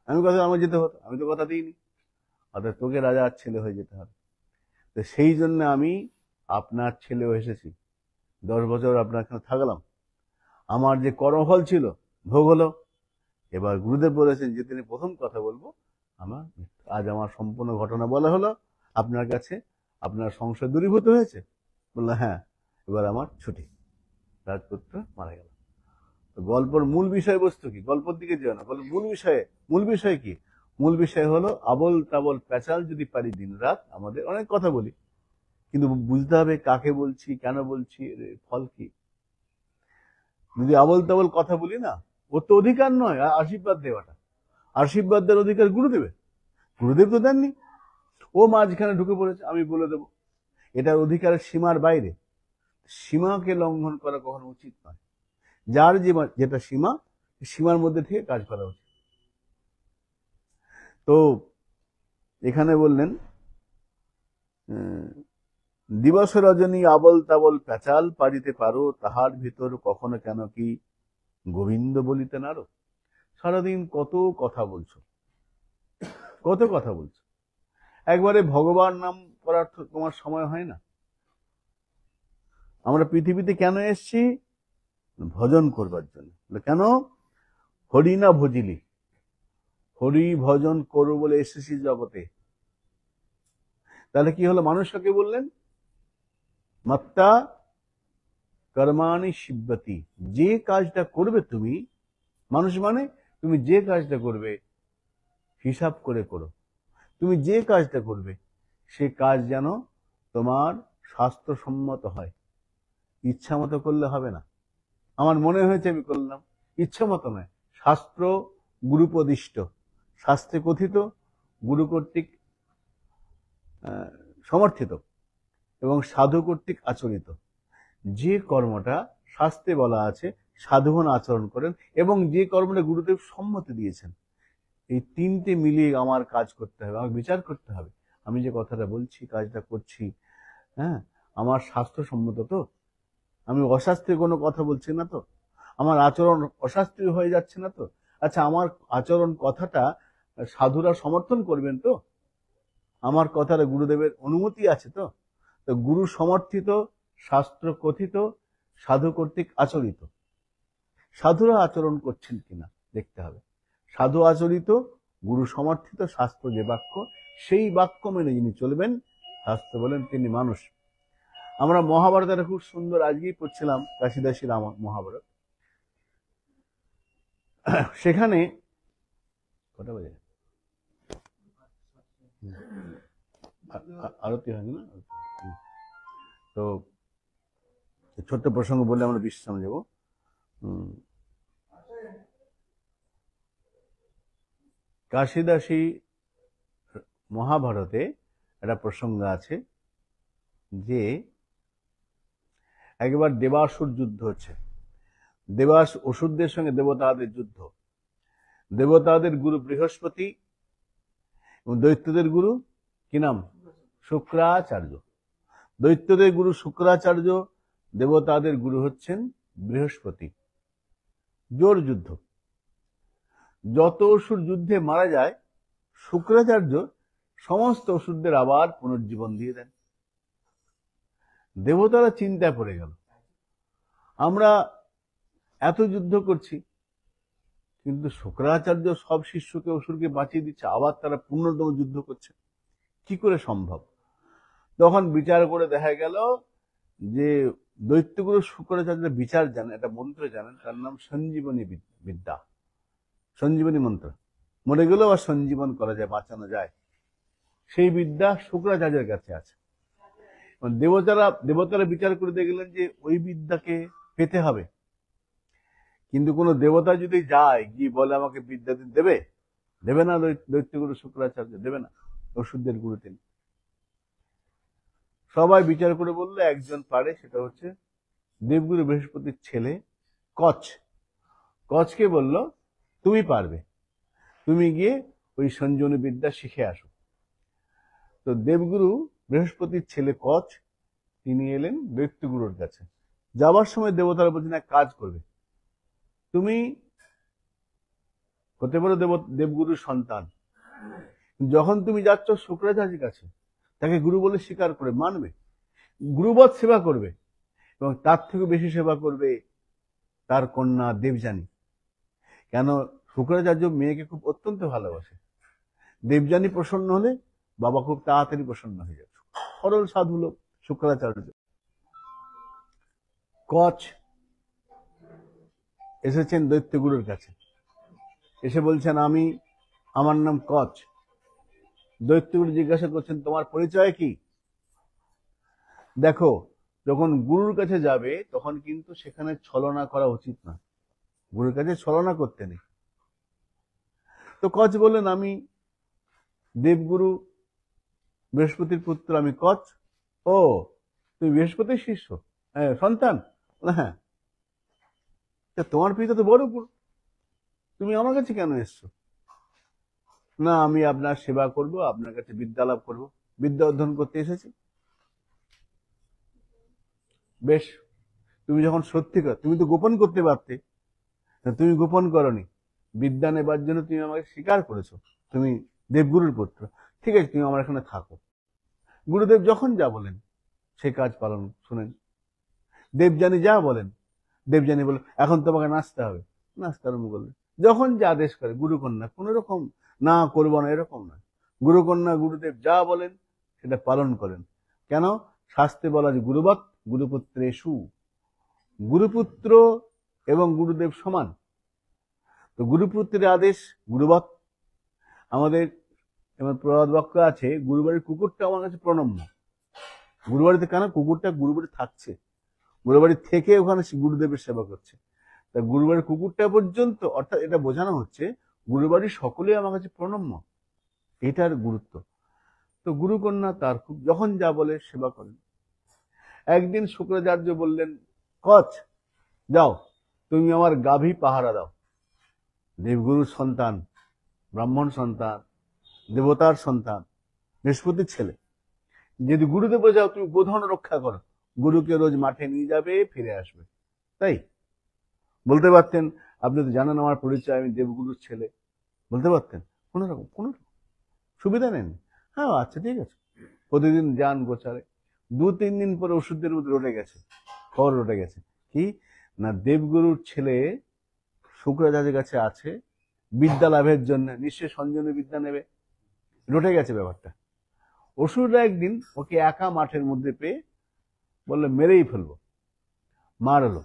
আমি কথা আমার যেতে হতো, আমি তো কথা দিইনি, অর্থাৎ তোকে রাজার ছেলে হয়ে যেতে হবে। তো সেই জন্য আমি আপনার ছেলেও এসেছি, 10 বছর আপনার এখানে থাকলাম, আমার যে কর্মফল ছিল ভোগ হলো। এবার গুরুদেব বলেছেন যে তিনি প্রথম কথা বলবো, আমার আজ আমার সম্পূর্ণ ঘটনা বলা হলো আপনার কাছে, আপনার সংশয় দূরীভূত হয়েছে। বললো হ্যাঁ, এবার আমার ছুটি। রাজপুত্র মারা গেল। তো গল্পের মূল বিষয়বস্তু কি? গল্পের দিকে যেও না, বলে মূল বিষয় কি? মূল বিষয় হলো আবল তাবল প্যাচাল যদি পারি দিন রাত, আমাদের অনেক কথা বলি, কিন্তু বুঝতে হবে কাকে বলছি, কেন বলছি, ফল কি। যদি আবল তাবল কথা বলি না, ওর তো অধিকার নয় আশীর্বাদ দেওয়াটা। আশীর্বাদ দেওয়ার অধিকার গুরুদেবের, গুরুদেব তো দেননি। ও মাঝখানে ঢুকে পড়েছে, আমি বলে দেবো, এটার অধিকারের সীমার বাইরে। সীমাকে লঙ্ঘন করা কখনো উচিত নয়। যার যেটা সীমা, সীমার মধ্যে থেকে কাজ করা উচিত। তো এখানে বললেন, দিবস রজনী আবল তাবল প্যাচাল পারিতে পারো, তাহার ভিতর কখনো কেন কি গোবিন্দ বলিতে নারো। সারাদিন কত কথা বলছো, কত কথা বলছো, একবারে ভগবান নাম করার তোমার সময় হয় না? আমরা পৃথিবীতে কেন এসেছি? ভজন করবার জন্য। কেন? হরি না ভজিলি, হরি ভজন করো বলে এসেছি জগতে। তাহলে কি হলো? মানুষকে বললেন মাত্তা কর্মাণি শিব্যতি, যে কাজটা করবে তুমি, মানুষ মানে তুমি যে কাজটা করবে হিসাব করে করো। তুমি যে কাজটা করবে সে কাজ যেন তোমার শাস্ত্রসম্মত হয়। ইচ্ছা মতো করলে হবে না। আমার মনে হয়েছে আমি করলাম, ইচ্ছা মতো নয়, শাস্ত্র গুরুপদিষ্ট, শাস্ত্রে কথিত, গুরু কর্তৃক সমর্থিত এবং সাধু কর্তৃক আচরিত। যে কর্মটা শাস্ত্রে বলা আছে সাধুগণ আচরণ করেন, এবং যে কর্মটা গুরুদেব সম্মতি দিয়েছেন, এই তিনটে মিলিয়ে আমার কাজ করতে হবে, আমাকে বিচার করতে হবে। আমি যে কথাটা বলছি, কাজটা করছি, হ্যাঁ আমার স্বাস্থ্যসম্মত তো? আমি অশাস্ত্রীয় কোনো কথা বলছি না তো? আমার আচরণ অশাস্ত্রীয় হয়ে যাচ্ছে না তো? আচ্ছা, আমার আচরণ কথাটা সাধুরা সমর্থন করবেন তো? আমার কথাটা গুরুদেবের অনুমতি আছে তো? তো গুরু সমর্থিত, শাস্ত্র কথিত, সাধু কর্তৃক আচরিত, সাধুরা আচরণ করছেন কিনা দেখতে হবে। সাধু আচরিত, গুরু সমর্থিত, শাস্ত্র যে বাক্য, সেই বাক্য মেনে যিনি চলবেন, শাস্ত্র বলেন তিনি মানুষ। আমরা মহাভারত একটা খুব সুন্দর, আজকেই পড়ছিলাম কাশিদাসীর মহাভারত। সেখানে কটা বাজে? আরতি হয়নি না? তো ছোট্ট প্রসঙ্গ বলে আমরা বিশ্রাম যাব। কাশিদাসী মহাভারতে একটা প্রসঙ্গ আছে যে একবার দেবাসুর যুদ্ধ হচ্ছে, দেবাস অসুরদের সঙ্গে দেবতাদের যুদ্ধ। দেবতাদের গুরু বৃহস্পতি এবং দৈত্যদের গুরু কি নাম? শুক্রাচার্য। দৈত্যদের গুরু শুক্রাচার্য, দেবতাদের গুরু হচ্ছেন বৃহস্পতি। জোর যুদ্ধ, যত অসুর যুদ্ধে মারা যায় শুক্রাচার্য সমস্ত অসুরদের আবার পুনর্জীবন দিয়ে দেন। দেবতারা চিন্তায় পড়ে গেল, আমরা এত যুদ্ধ করছি কিন্তু শুক্রাচার্য সব শিষ্যকে অসুরকে বাঁচিয়ে দিচ্ছে, আবার তারা পুনর্দম যুদ্ধ করছে, কি করে সম্ভব? তখন বিচার করে দেখা গেল যে দৈত্যগুরু শুক্রাচার্য বিচার জানেন, একটা মন্ত্র জানেন, তার নাম সঞ্জীবনী বিদ্যা, সঞ্জীবনী মন্ত্র। মরে গেলেও আর সঞ্জীবন করা যায়, বাঁচানো যায়, সেই বিদ্যা শুক্রাচার্যের কাছে আছে। দেবতারা বিচার করে দেখলেন যে ওই বিদ্যাকে পেতে হবে, কিন্তু কোন দেবতা যদি যায় গিয়ে বলে আমাকে বিদ্যা দেবে, দেবে না। দৈত্যগুরু শুক্রাচার্য দেবে না, অসুরদের গুরু তিনি। সবাই বিচার করে বললো একজন পারে, সেটা হচ্ছে দেবগুরু বৃহস্পতির ছেলে কচ। কচকে বলল তুমি পারবে, তুমি গিয়ে ওই সঞ্জীবনী বিদ্যা শিখে আসো। তো দেবগুরু বৃহস্পতির ছেলে কচ তিনি এলেন দৈত্যগুরুর কাছে। যাবার সময় দেবতারা বলছেন এক কাজ করবে, তুমি হতে পারো দেবগুরুর সন্তান, যখন তুমি যাচ্ছ শুক্রাচার্যের কাছে তাকে গুরু বলে স্বীকার করে মানবে, গুরুবৎ সেবা করবে, এবং তার থেকে বেশি সেবা করবে তার কন্যা দেবযানী। কেন? শুক্রাচার্য মেয়েকে খুব অত্যন্ত ভালোবাসে। দেবযানী প্রসন্ন হলে বাবা খুব তাড়াতাড়ি প্রসন্ন হয়ে যাবে। সরল সাধু লোক শুক্রাচার্য। কচ এসেছেন দৈত্যগুরুর কাছে, এসে বলছেন আমার নাম কচ। দৈত্যগুরু জিজ্ঞাসা করছেন তোমার পরিচয় কি? দেখো, যখন গুরুর কাছে যাবে তখন কিন্তু সেখানে ছলনা করা উচিত না, গুরুর কাছে ছলনা করতে নেই। তো কচ বললেন আমি দেবগুরু বৃহস্পতির পুত্র, আমি কচ। ও, তুমি বৃহস্পতির শিষ্য, সন্তান? হ্যাঁ। তোমার পিতা তো বড় গুরু, তুমি আমার কাছে কেন এসছো? না, আমি আপনার সেবা করব, আপনার কাছে বিদ্যা লাভ করব, বিদ্যা অধ্যয়ন করতে এসেছি। বেশ, তুমি যখন সত্যিকার, তুমি তো গোপন করতে পারতে, তুমি গোপন করনি, বিদ্যা নেবার জন্য তুমি আমাকে স্বীকার করেছো, তুমি দেবগুরুর পুত্র। ঠিক আছে, তুমি আমার এখানে থাকো। গুরুদেব যখন যা বলেন সে কাজ পালন শুনেন। দেবযানী যা বলেন, দেবযানী বলেন এখন তোমাকে নাচতে হবে, নাচতে আরম্ভ করলেন। যখন যা আদেশ করে গুরুকন্যা কোন রকম না করবো না এরকম না, গুরুকন্যা গুরুদেব যা বলেন সেটা পালন করেন। কেন? শাস্ত্রে বলা যে গুরুবৎ গুরুপুত্রেষু, গুরুপুত্র এবং গুরুদেব সমান। তো গুরুপুত্রের আদেশ গুরুবৎ। আমাদের প্রবাদ বাক্য আছে, গুরুবাড়ির কুকুরটা আমার কাছে প্রণম্য। গুরুবাড়িতে কেন? কুকুরটা গুরুবাড়ি থাকছে, গুরুবাড়ি থেকে ওখানে গুরুদেবের সেবা করছে। তা গুরুবাড়ির কুকুরটা পর্যন্ত, অর্থাৎ এটা বোঝানো হচ্ছে গুরুবাড়ির সকলেই আমার কাছে প্রণম্য, এটার গুরুত্ব। তো গুরুকন্যা তার খুব যখন যা বলে সেবা করেন। একদিন শুক্রাচার্য বললেন কচ যাও, তুমি আমার গাভী পাহারা দাও। দেবগুরুর সন্তান, ব্রাহ্মণ সন্তান, দেবতার সন্তান, বৃহস্পতির ছেলে, যদি গুরুদেব যাও তুমি গোধন রক্ষা করো, গুরুকে রোজ মাঠে নিয়ে যাবে ফিরে আসবে। তাই বলতে পারতেন, আপনি তো জানেন আমার পরিচয়, আমি দেবগুরুর ছেলে, বলতে পারতেন। কোন রকম সুবিধা নেন। হ্যাঁ আচ্ছা ঠিক আছে, প্রতিদিন যান গোচারে। 2-3 দিন পরে ওষুধের মধ্যে রটে গেছে, খবর রটে গেছে কি না দেবগুরুর ছেলে শুক্রাচার্যের কাছে আছে বিদ্যা লাভের জন্য, নিশ্চয় সঞ্জীবনী বিদ্যা নেবে, রটে গেছে ব্যাপারটা। অসুররা একদিন ওকে একা মাঠের মধ্যে পেয়ে বললো মেরেই ফেলবো, মারলো,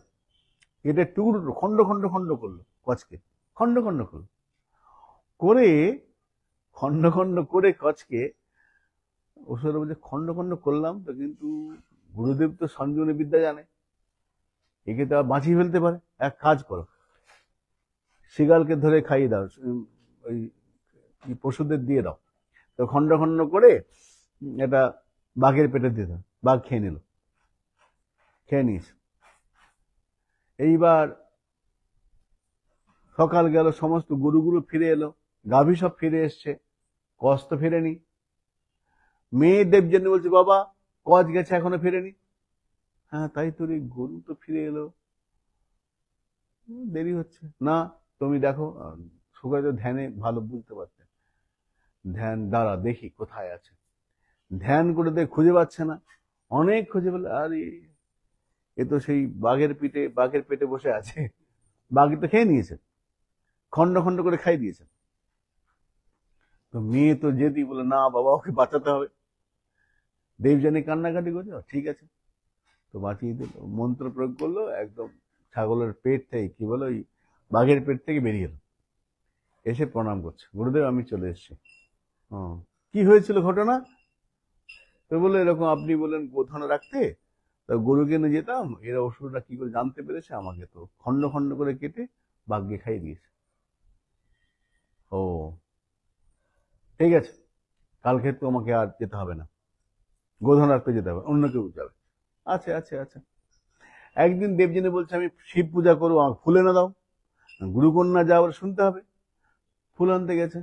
এটা টুকরো খন্ড খন্ড খন্ড করলো, কচকে খন্ড খন্ড করলো, করে খন্ড খন্ড করে কচকে। অসুররা বলছে খন্ড খন্ড করলাম তো, কিন্তু গুরুদেব তো সঞ্জীবনী বিদ্যা জানে, একে তো আর বাঁচিয়ে ফেলতে পারে। এক কাজ করো, শিগালকে ধরে খাইয়ে দাও, ওই পশুদের দিয়ে দাও। তো খন্ড খন্ড করে এটা বাঘের পেটে দিয়ে দাও, বাঘ খেয়ে নিল, খেয়ে নিয়েছে। এইবার সকাল গেল, সমস্ত গরুগুলো ফিরে এলো, গাভী সব ফিরে এসছে, কচ তো ফেরেনি। মেয়ে দেবযানী বলছে, বাবা কচ গেছে এখনো ফেরেনি। হ্যাঁ তাই তো রে, গরু তো ফিরে এলো, দেরি হচ্ছে না। তুমি দেখো, সুগার তো ধ্যানে ভালো বুঝতে পারতেন, ধ্যান দ্বারা দেখি কোথায় আছে। ধ্যান করে দেখে খুঁজে পাচ্ছে না, অনেক খুঁজে পেলে, আরে এ তো সেই বাঘের পেটে বসে আছে, বাঘ তো খেয়ে নিয়েছে, খন্ড খন্ড করে খাই দিয়েছে। তো মেয়ে তো জেদি, বলে না বাবা ওকে বাঁচাতে হবে। দেবযানী কান্নাকাটি করছে, ঠিক আছে, তো বাঁচিয়ে দিল, মন্ত্র প্রয়োগ করলো, একদম ছাগলের পেট থেকে, কি বলো, ওই বাঘের পেট থেকে বেরিয়ে এলো, এসে প্রণাম করছে, গুরুদেব আমি চলে এসেছি। কি হয়েছিল ঘটনা? তো বলে এরকম আপনি বললেন গোধন রাখতে, তা গরু কিনে যেতাম, এরা অসুরটা কি করে জানতে পেরেছে, আমাকে তো খন্ড খন্ড করে কেটে বাঘকে খাইয়ে দিয়েছে। ও ঠিক আছে, কালকে তো আমাকে আর যেতে হবে না, গোধন রাখতে যেতে হবে, অন্য কেউ যাবে। আচ্ছা আচ্ছা আচ্ছা। একদিন দেবযানী বলছে, আমি শিব পূজা করবো, আমাকে ফুল এনে দাও। গুরুকন্যা যা বলে শুনতে হবে, ফুল আনতে গেছে।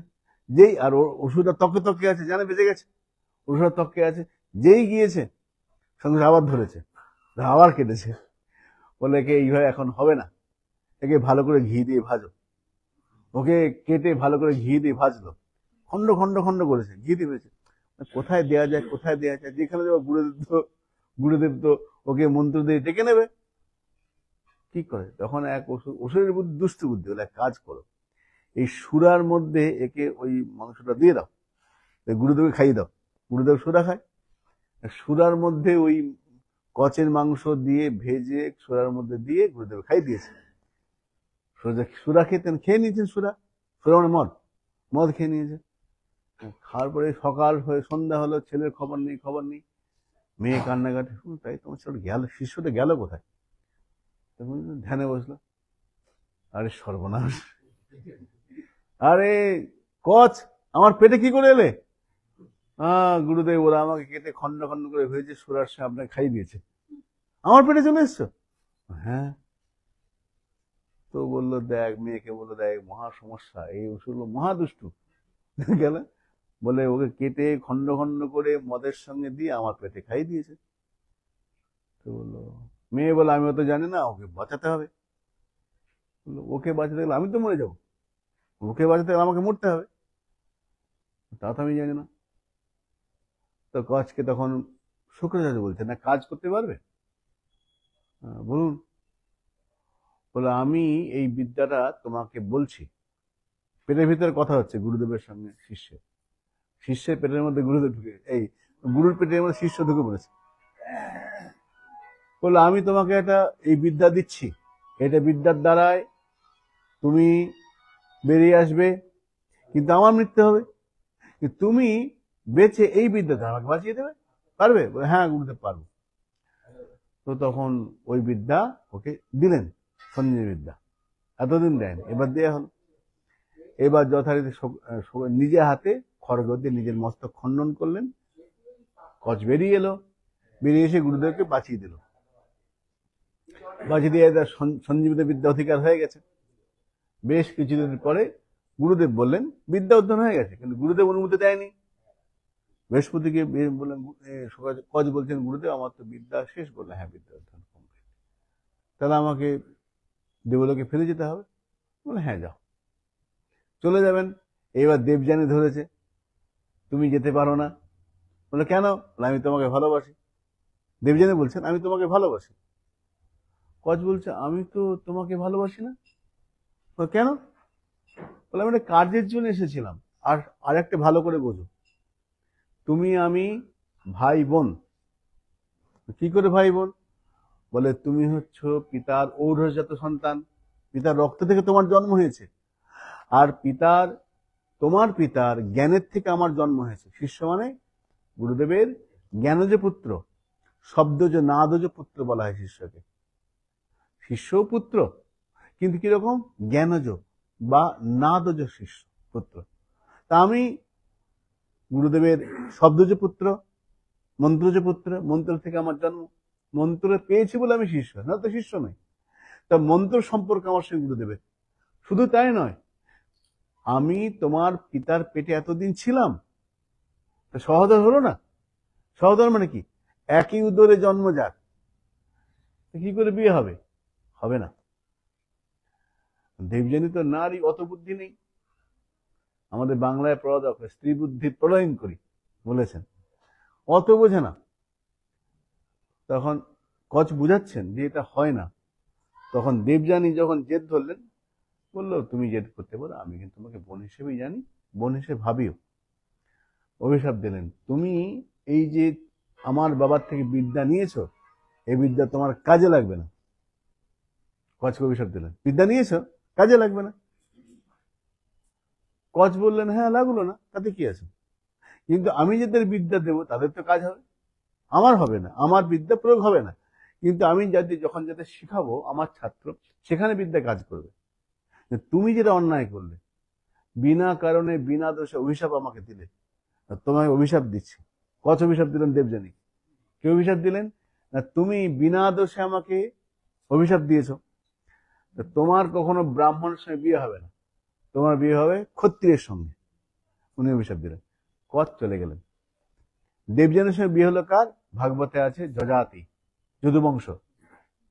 যেই, আর ওষুধটা তকে তকে আছে, জানে বেঁচে গেছে, ওষুধটা তকে আছে, যেই গিয়েছে সঙ্গে আবার ধরেছে, আবার কেটেছে। বলে একে এইভাবে এখন হবে না, একে ভালো করে ঘি দিয়ে ভাজো। ওকে কেটে ভালো করে ঘি দিয়ে ভাজলো, খন্ড খন্ড খন্ড করেছে, ঘি দিয়ে ভেজেছে। কোথায় দেয়া যায়, কোথায় দেয়া যায়, যেখানে যাবো গুরুদেব তো ওকে মন্ত্র দিয়ে ডেকে নেবে। কি করে তখন এক অসুরের বুদ্ধি, দুষ্ট বুদ্ধি, বলে এক কাজ করো, এই সুরার মধ্যে একে ওই মাংসটা দিয়ে দাও, গুরুদেবকে খাইয়ে দাও। গুরুদেব সুরা খায়, সুরার মধ্যে ওই কচের মাংস দিয়ে ভেজে সুরার মধ্যে দিয়ে গুরুদেব খাই দিয়েছে। সুরা খেতেন, খেয়ে নিয়েছেন, সুরা মানে মদ খেয়ে নিয়েছে। খাওয়ার পরে সকাল হয়ে সন্ধ্যা হলো, ছেলের খবর নেই, মেয়ে কান্নাকাটি, তাই তোমার ছেলে গেল, শিষ্যটা গেল কোথায়? ধ্যানে বসলো, আরে সর্বনাশ, আরে কচ আমার পেটে কি করে এলে? গুরুদেব ওরা আমাকে কেটে খন্ড খন্ড করে ভেজে সুরার সঙ্গে আপনাকে খাই দিয়েছে, আমার পেটে চলে এসছো? হ্যাঁ। তো বললো, দেখ, মেয়েকে বললো, দেখ মহা সমস্যা, এই অসুর মহা দুষ্টু। গেল, বলে ওকে কেটে খন্ড খন্ড করে মদের সঙ্গে দিয়ে আমার পেটে খাই দিয়েছে। তো বললো, মেয়ে বলে আমি অত জানি না, ওকে বাঁচাতে হবে। বললো, ওকে বাঁচাতে গেলে আমি তো মরে যাবো, ওকে বাঁচাতে গেলে আমাকে মরতে হবে, তা তো আমি জানি না। তো কচকে তখন শুক্রাচার্য বলছে, না কাজ করতে পারবে? বলুন। বলে আমি এই বিদ্যাটা তোমাকে বলছি, পেটের ভিতরে কথা হচ্ছে গুরুদেবের সঙ্গে শিষ্যের পেটের মধ্যে গুরুদেব ঢুকে, এই গুরুর পেটের মধ্যে শিষ্য ঢুকে পড়েছে। বলে আমি তোমাকে এই বিদ্যা দিচ্ছি, এটা বিদ্যার দ্বারায় তুমি বেরিয়ে আসবে, কিন্তু আমার মৃত্যু হবে, তুমি বেঁচে এই বিদ্যাটা আমাকে বাঁচিয়ে দেবে, পারবে? বলে হ্যাঁ গুরুদেব পারবো। তো তখন ওই বিদ্যা ওকে দিলেন, সঞ্জীবনী বিদ্যা, এতদিন দেন, এবার দেয়া হলো। এবার যথারীতি নিজে হাতে খড়গ দিয়ে নিজের মস্তক খণ্ডন করলেন, কচ বেরিয়ে এলো, বেরিয়ে এসে গুরুদেবকে বাঁচিয়ে দিল, বাঁচিয়ে দিয়ে সঞ্জীবিত বিদ্যা অধিকার হয়ে গেছে। বেশ কিছুদিন পরে গুরুদেব বললেন বিদ্যা অধ্যয়ন হয়ে গেছে, কিন্তু গুরুদেব অনুমতি দেয়নি। বৃহস্পতিকে বললেন, কচ বলছেন, গুরুদেব আমার তো বিদ্যা শেষ। বললেন হ্যাঁ, বিদ্যা অধ্যয়ন কমপ্লিট, তাহলে আমাকে দেবলোকে ফিরে যেতে হবে। বলে হ্যাঁ যাও, চলে যাবেন। এবার দেবযানী ধরেছে, তুমি যেতে পারো না। বলে কেন? আমি তোমাকে ভালোবাসি। দেবযানী বলছেন, আমি তোমাকে ভালোবাসি। কচ বলছে, আমি তো তোমাকে ভালোবাসি না। কেন? বলে আমি একটা কাজের জন্য এসেছিলাম। আর একটা ভালো করে বোঝো, তুমি আমি ভাই বোন। কি করে ভাই বোন? বলে তুমি হচ্ছ পিতার ঔরসজাত সন্তান, পিতার রক্ত থেকে তোমার জন্ম হয়েছে, আর তোমার পিতার জ্ঞানের থেকে আমার জন্ম হয়েছে। শিষ্য মানে গুরুদেবের জ্ঞানজ পুত্র, শব্দজ নাদজ পুত্র বলা হয় শিষ্যকে। শিষ্য পুত্র, কিন্তু কিরকম জ্ঞানজ বা নাদজ শিষ্য পুত্র। তা আমি গুরুদেবের শব্দজ পুত্র, মন্ত্রজ পুত্র, মন্ত্র থেকে আমার জন্ম, মন্ত্র পেয়েছি বলে আমি শিষ্য, না তো শিষ্য নই। তা মন্ত্র সম্পর্ক আমার সঙ্গে গুরুদেবের। শুধু তাই নয়, আমি তোমার পিতার পেটে এতদিন ছিলাম, সহোদর হলো না? সহোদর মানে কি? একই উদরে জন্মজাত, কি করে বিয়ে হবে? হবে না। দেবযানী তো নারী, অত বুদ্ধি নেই। আমাদের বাংলায় প্রবাদক স্ত্রী বুদ্ধি প্রলয়ন করি বলেছেন, অত বোঝে না। তখন কচ বুঝাচ্ছেন যে এটা হয় না। তখন দেবযানী যখন জেদ ধরলেন, বললো তুমি জেদ করতে পারো, আমি কিন্তু তোমাকে বোন হিসেবেই জানি, বোন হিসেবে ভাবিও। অভিশাপ দিলেন, তুমি এই যে আমার বাবার থেকে বিদ্যা নিয়েছো, এই বিদ্যা তোমার কাজে লাগবে না। কচকে অভিশাপ দিলেন, বিদ্যা নিয়েছো, কাজে লাগবে না। কচ বললেন হ্যাঁ লাগলো না, তাতে কি আছে, কিন্তু আমি যাদের বিদ্যা দেবো তাদের তো কাজ হবে, আমার হবে না, আমার বিদ্যা প্রয়োগ হবে না। কিন্তু আমি যখন যাদের শিখাবো আমার ছাত্র, সেখানে বিদ্যা কাজ করবে। তুমি যেটা অন্যায় করলে, বিনা কারণে বিনা দোষে অভিশাপ আমাকে দিলে, তোমায় অভিশাপ দিচ্ছি। কচ অভিশাপ দিলেন দেবযানী। কে অভিশাপ দিলেন? না, তুমি বিনা দোষে আমাকে অভিশাপ দিয়েছ, তোমার কখনো ব্রাহ্মণের সঙ্গে বিয়ে হবে না, তোমার বিয়ে হবে ক্ষত্রিয়ের সঙ্গে। উনি অভিশাপ দিলেন, কচ চলে গেলেন। দেবযানীর সঙ্গে বিয়ে হলো কার? ভাগবতে আছে যজাতি, যদুবংশ,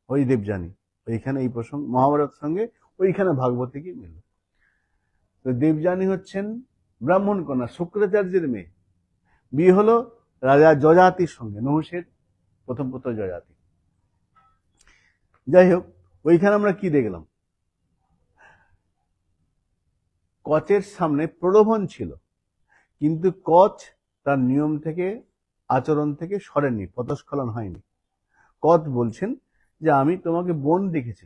ওই দেবযানী। ওইখানে এই প্রসঙ্গ মহাভারত সঙ্গে ওইখানে ভাগবতে কি মিলল। তো দেবযানী হচ্ছেন ব্রাহ্মণ কন্যা, শুক্রাচার্যের মেয়ে, বিয়ে হলো রাজা যজাতির সঙ্গে, নহুষের প্রথম পুত্র যজাতি। যাই হোক, ওইখানে আমরা কি দেখলাম? কচের সামনে প্রলোভন ছিল, কিন্তু কচ তার নিয়ম থেকে, আচরণ থেকে সরেননি, পদস্খলন হয়নি। কচ বলছেন যে আমি তোমাকে বোন দেখেছি,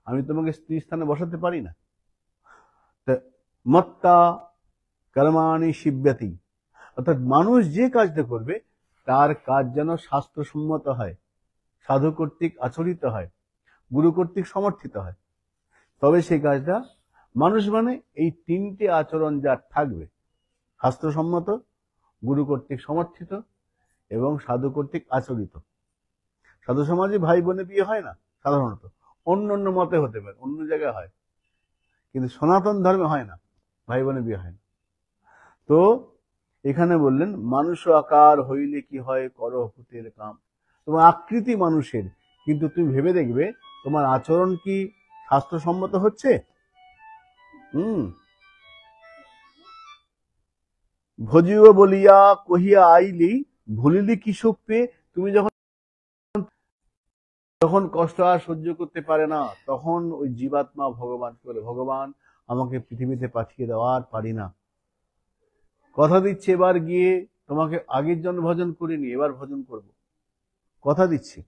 আমি তোমাকে স্ত্রী স্থানে বসাতে পারি না। মত্তা কর্মাণি শিব্যাতি, অর্থাৎ মানুষ যে কাজটা করবে তার কাজ যেন শাস্ত্রসম্মত হয়, সাধু কর্তৃক আচরিত হয়, গুরু কর্তৃক সমর্থিত হয়, তবে সেই কাজটা মানুষ মানে এই তিনটে আচরণ যার থাকবে, শাস্ত্রসম্মত, গুরু কর্তৃক সমর্থিত এবং সাধু কর্তৃক আচরিত। সাধু সমাজে ভাই বোনে বিয়ে হয় না সাধারণত, অন্য অন্য মতে হতে পারে, অন্য জায়গায় হয়, কিন্তু সনাতন ধর্মে হয় না, ভাই বোনে বিয়ে হয় না। তো এখানে বললেন মানুষ আকার হইলে কি হয়, করো ভূতের কাম। তোমার আকৃতি মানুষের, কিন্তু তুমি ভেবে দেখবে তোমার আচরণ কি শাস্ত্রসম্মত হচ্ছে? ভজিও বলিয়া কহিয়া আইলি, ভুলিলি কি সুখ পেয়ে। তুমি যখন কষ্ট আর সহ্য করতে পারে না, তখন ওই জীবাত্মা ভগবানকে বলে, ভগবান আমাকে পৃথিবীতে পাঠিয়ে দাও, আর পারি না, কথা দিচ্ছি এবার গিয়ে তোমাকে আগের জন্য ভজন করিনি, এবার ভজন করব, কথা দিচ্ছি।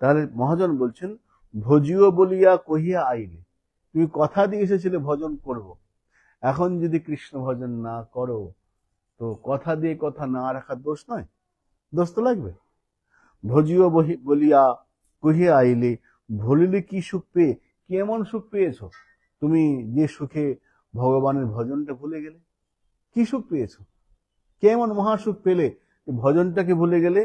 তাহলে মহাজন বলছেন ভজিও বলিয়া কহিয়া আইলে, তুমি কথা দিয়ে এসেছিলে ভজন করব, এখন যদি কৃষ্ণ ভজন না করো, তো কথা দিয়ে কথা না রাখার দোষ নয়? দোষ তো লাগবে। ভজিও বলিয়া কহিয়া আইলে, ভুলিলে কি সুখ পেয়ে। কেমন সুখ পেয়েছো তুমি, যে সুখে ভগবানের ভজনটা ভুলে গেলে? কি সুখ পেয়েছো? কেমন মহাসুখ পেলে ভজনটাকে ভুলে গেলে?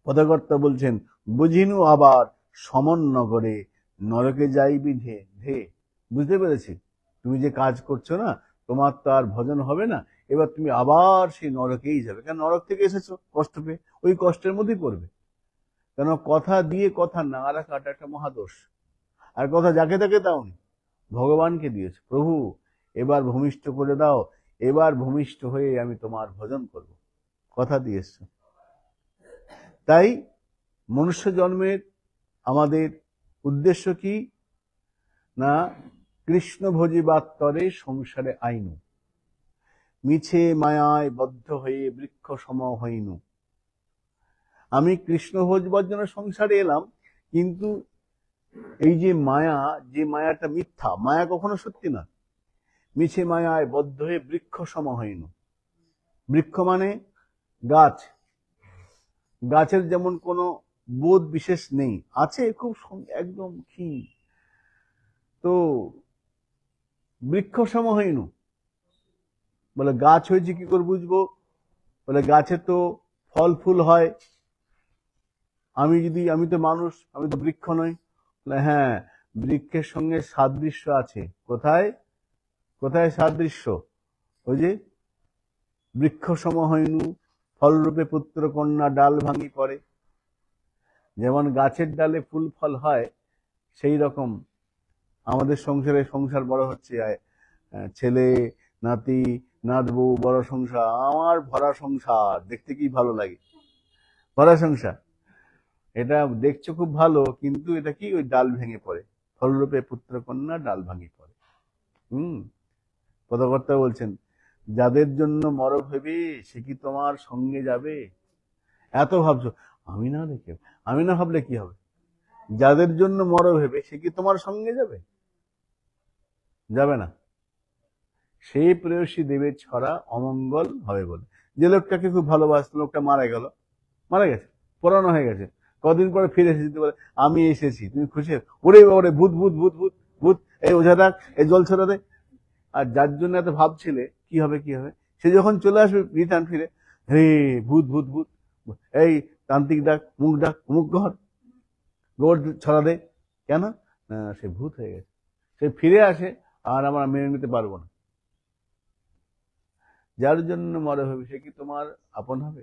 পদকর্তা বলছেন বুঝিনু আবার সমন নগরে, নরকে যাইবি ধে ধে। বুঝতে পেরেছি, তুমি যে কাজ করছো না, তোমার তো আর ভজন হবে না, এবার তুমি আবার সেই নরকেই যাবে। কেন? নরক থেকে এসেছো কষ্ট পেয়ে, ওই কষ্টের মধ্যেই পড়বে। কেন? কথা দিয়ে কথা না রাখাটা একটা মহাদোষ। আর কথা যাকে তাকে দাওনি, ভগবানকে দিয়েছো। প্রভু এবার ভূমিষ্ঠ করে দাও, এবার ভূমিষ্ঠ হয়ে আমি তোমার ভজন করব, কথা দিয়েছো। তাই মনুষ্য জন্মের আমাদের উদ্দেশ্য কি না, কৃষ্ণ ভজিবাত্তরে সংসারে আইনু, মিছে মায়ায় বদ্ধ হয়ে বৃক্ষ সম হইনু। আমি কৃষ্ণ ভজবার জন্য সংসারে এলাম, কিন্তু এই যে মায়া, যে মায়াটা মিথ্যা, মায়া কখনো সত্যি না। মিছে মায়ায় বদ্ধ হয়ে বৃক্ষ সম হইনু। বৃক্ষ মানে গাছ, গাছের যেমন কোনো বোধ বিশেষ নেই, আছে খুব একদম ক্ষীণ। তো বৃক্ষ সম হইনু, বলে গাছ হয়েছে কি করে বুঝবো? বলে গাছে তো ফল ফুল হয়, আমি তো মানুষ, আমি তো বৃক্ষ নই। বলে হ্যাঁ, বৃক্ষের সঙ্গে সাদৃশ্য আছে। কোথায় কোথায় সাদৃশ্য? ওই যে বৃক্ষ সম হইনু ফলরূপে পুত্র কন্যা ডাল ভাঙি পড়ে। যেমন গাছের ডালে ফুল ফল হয়, সেই রকম আমাদের সংসার বড় হচ্ছে, ছেলে নাতি নাত বউ, বড় সংসার, আমার ভরা সংসার, দেখতে কি ভালো লাগে, ভরা সংসার। এটা দেখছো খুব ভালো, কিন্তু এটা কি, ওই ডাল ভেঙে পড়ে, ফলরূপে পুত্র কন্যা ডাল ভাঙি পড়ে। পদকর্তা বলছেন, যাদের জন্য মর ভেবে সে কি তোমার সঙ্গে যাবে? এত ভাবছো, আমি না ভাবলে কি হবে? যাদের জন্য মর ভেবে সে কি তোমার সঙ্গে যাবে? যাবে না। সেই প্রেয়সী দেবের ছড়া অমঙ্গল হবে বলে। যে লোকটাকে খুব ভালোবাসতো, লোকটা মারা গেছে, পুরানো হয়ে গেছে, কদিন পরে ফিরে এসেছি, বলে আমি এসেছি, তুমি খুশি? ওরে বাবারে, ভূত ভূত ভূত ভূত ভূত, এই ওঝা ডাক, এই জল ছড়া দে। আর যার জন্য এত ভাবছিলে কি হবে কি হবে, সে যখন চলে আসবে রিটার্ন ফিরে, হে ভূত ভূত ভূত, এই তান্ত্রিক ডাক, মুখ ঘর, গোবর ছড়া দে। কেন? না, সে ভূত হয়ে গেছে, সে ফিরে আসে, আর আমরা মেনে নিতে পারবো না। যার জন্য মরে হবে সে কি তোমার আপন হবে?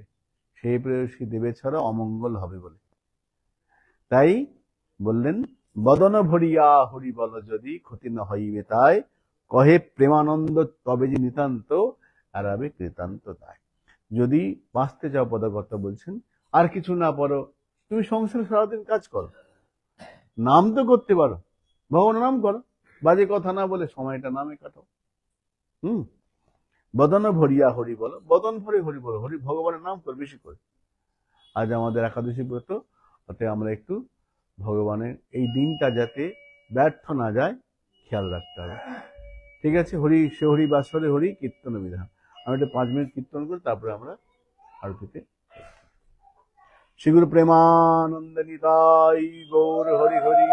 সেই প্রেয়সী দেবে ছাড়া অমঙ্গল হবে বলে। তাই বললেন, বদন ভরিয়া হরি বল যদি ক্ষতি না হইবে তাই, কহে প্রেমানন্দ তবে যে নিতান্ত আরাবে কৃতান্ত তাই। যদি বাঁচতে চাও, পদকর্তা বলছেন, আর কিছু না পারো, তুমি সংসারে সারাদিন কাজ করো, নাম তো করতে পারো, ভগবানের নাম করো, বাজে কথা না বলে সময়টা নামে কাটাও। বদন ভরিয়া হরি বলো, বদন ভরে হরি বলো, হরি ভগবানের নাম কর বেশি করে। আজ আমাদের একাদশী ব্রত, ওতে আমরা একটু ভগবানের এই দিনটা যাতে ব্যর্থ না যায় খেয়াল রাখতে হবে। ঠিক আছে? হরি সে হরি বাসরে হরি কীর্তন বিধান। আমি একটা 5 মিনিট কীর্তন করি, তারপরে আমরা আরতিতে। শ্রী গুরু প্রেমানন্দ নিতাই গৌর হরি হরি।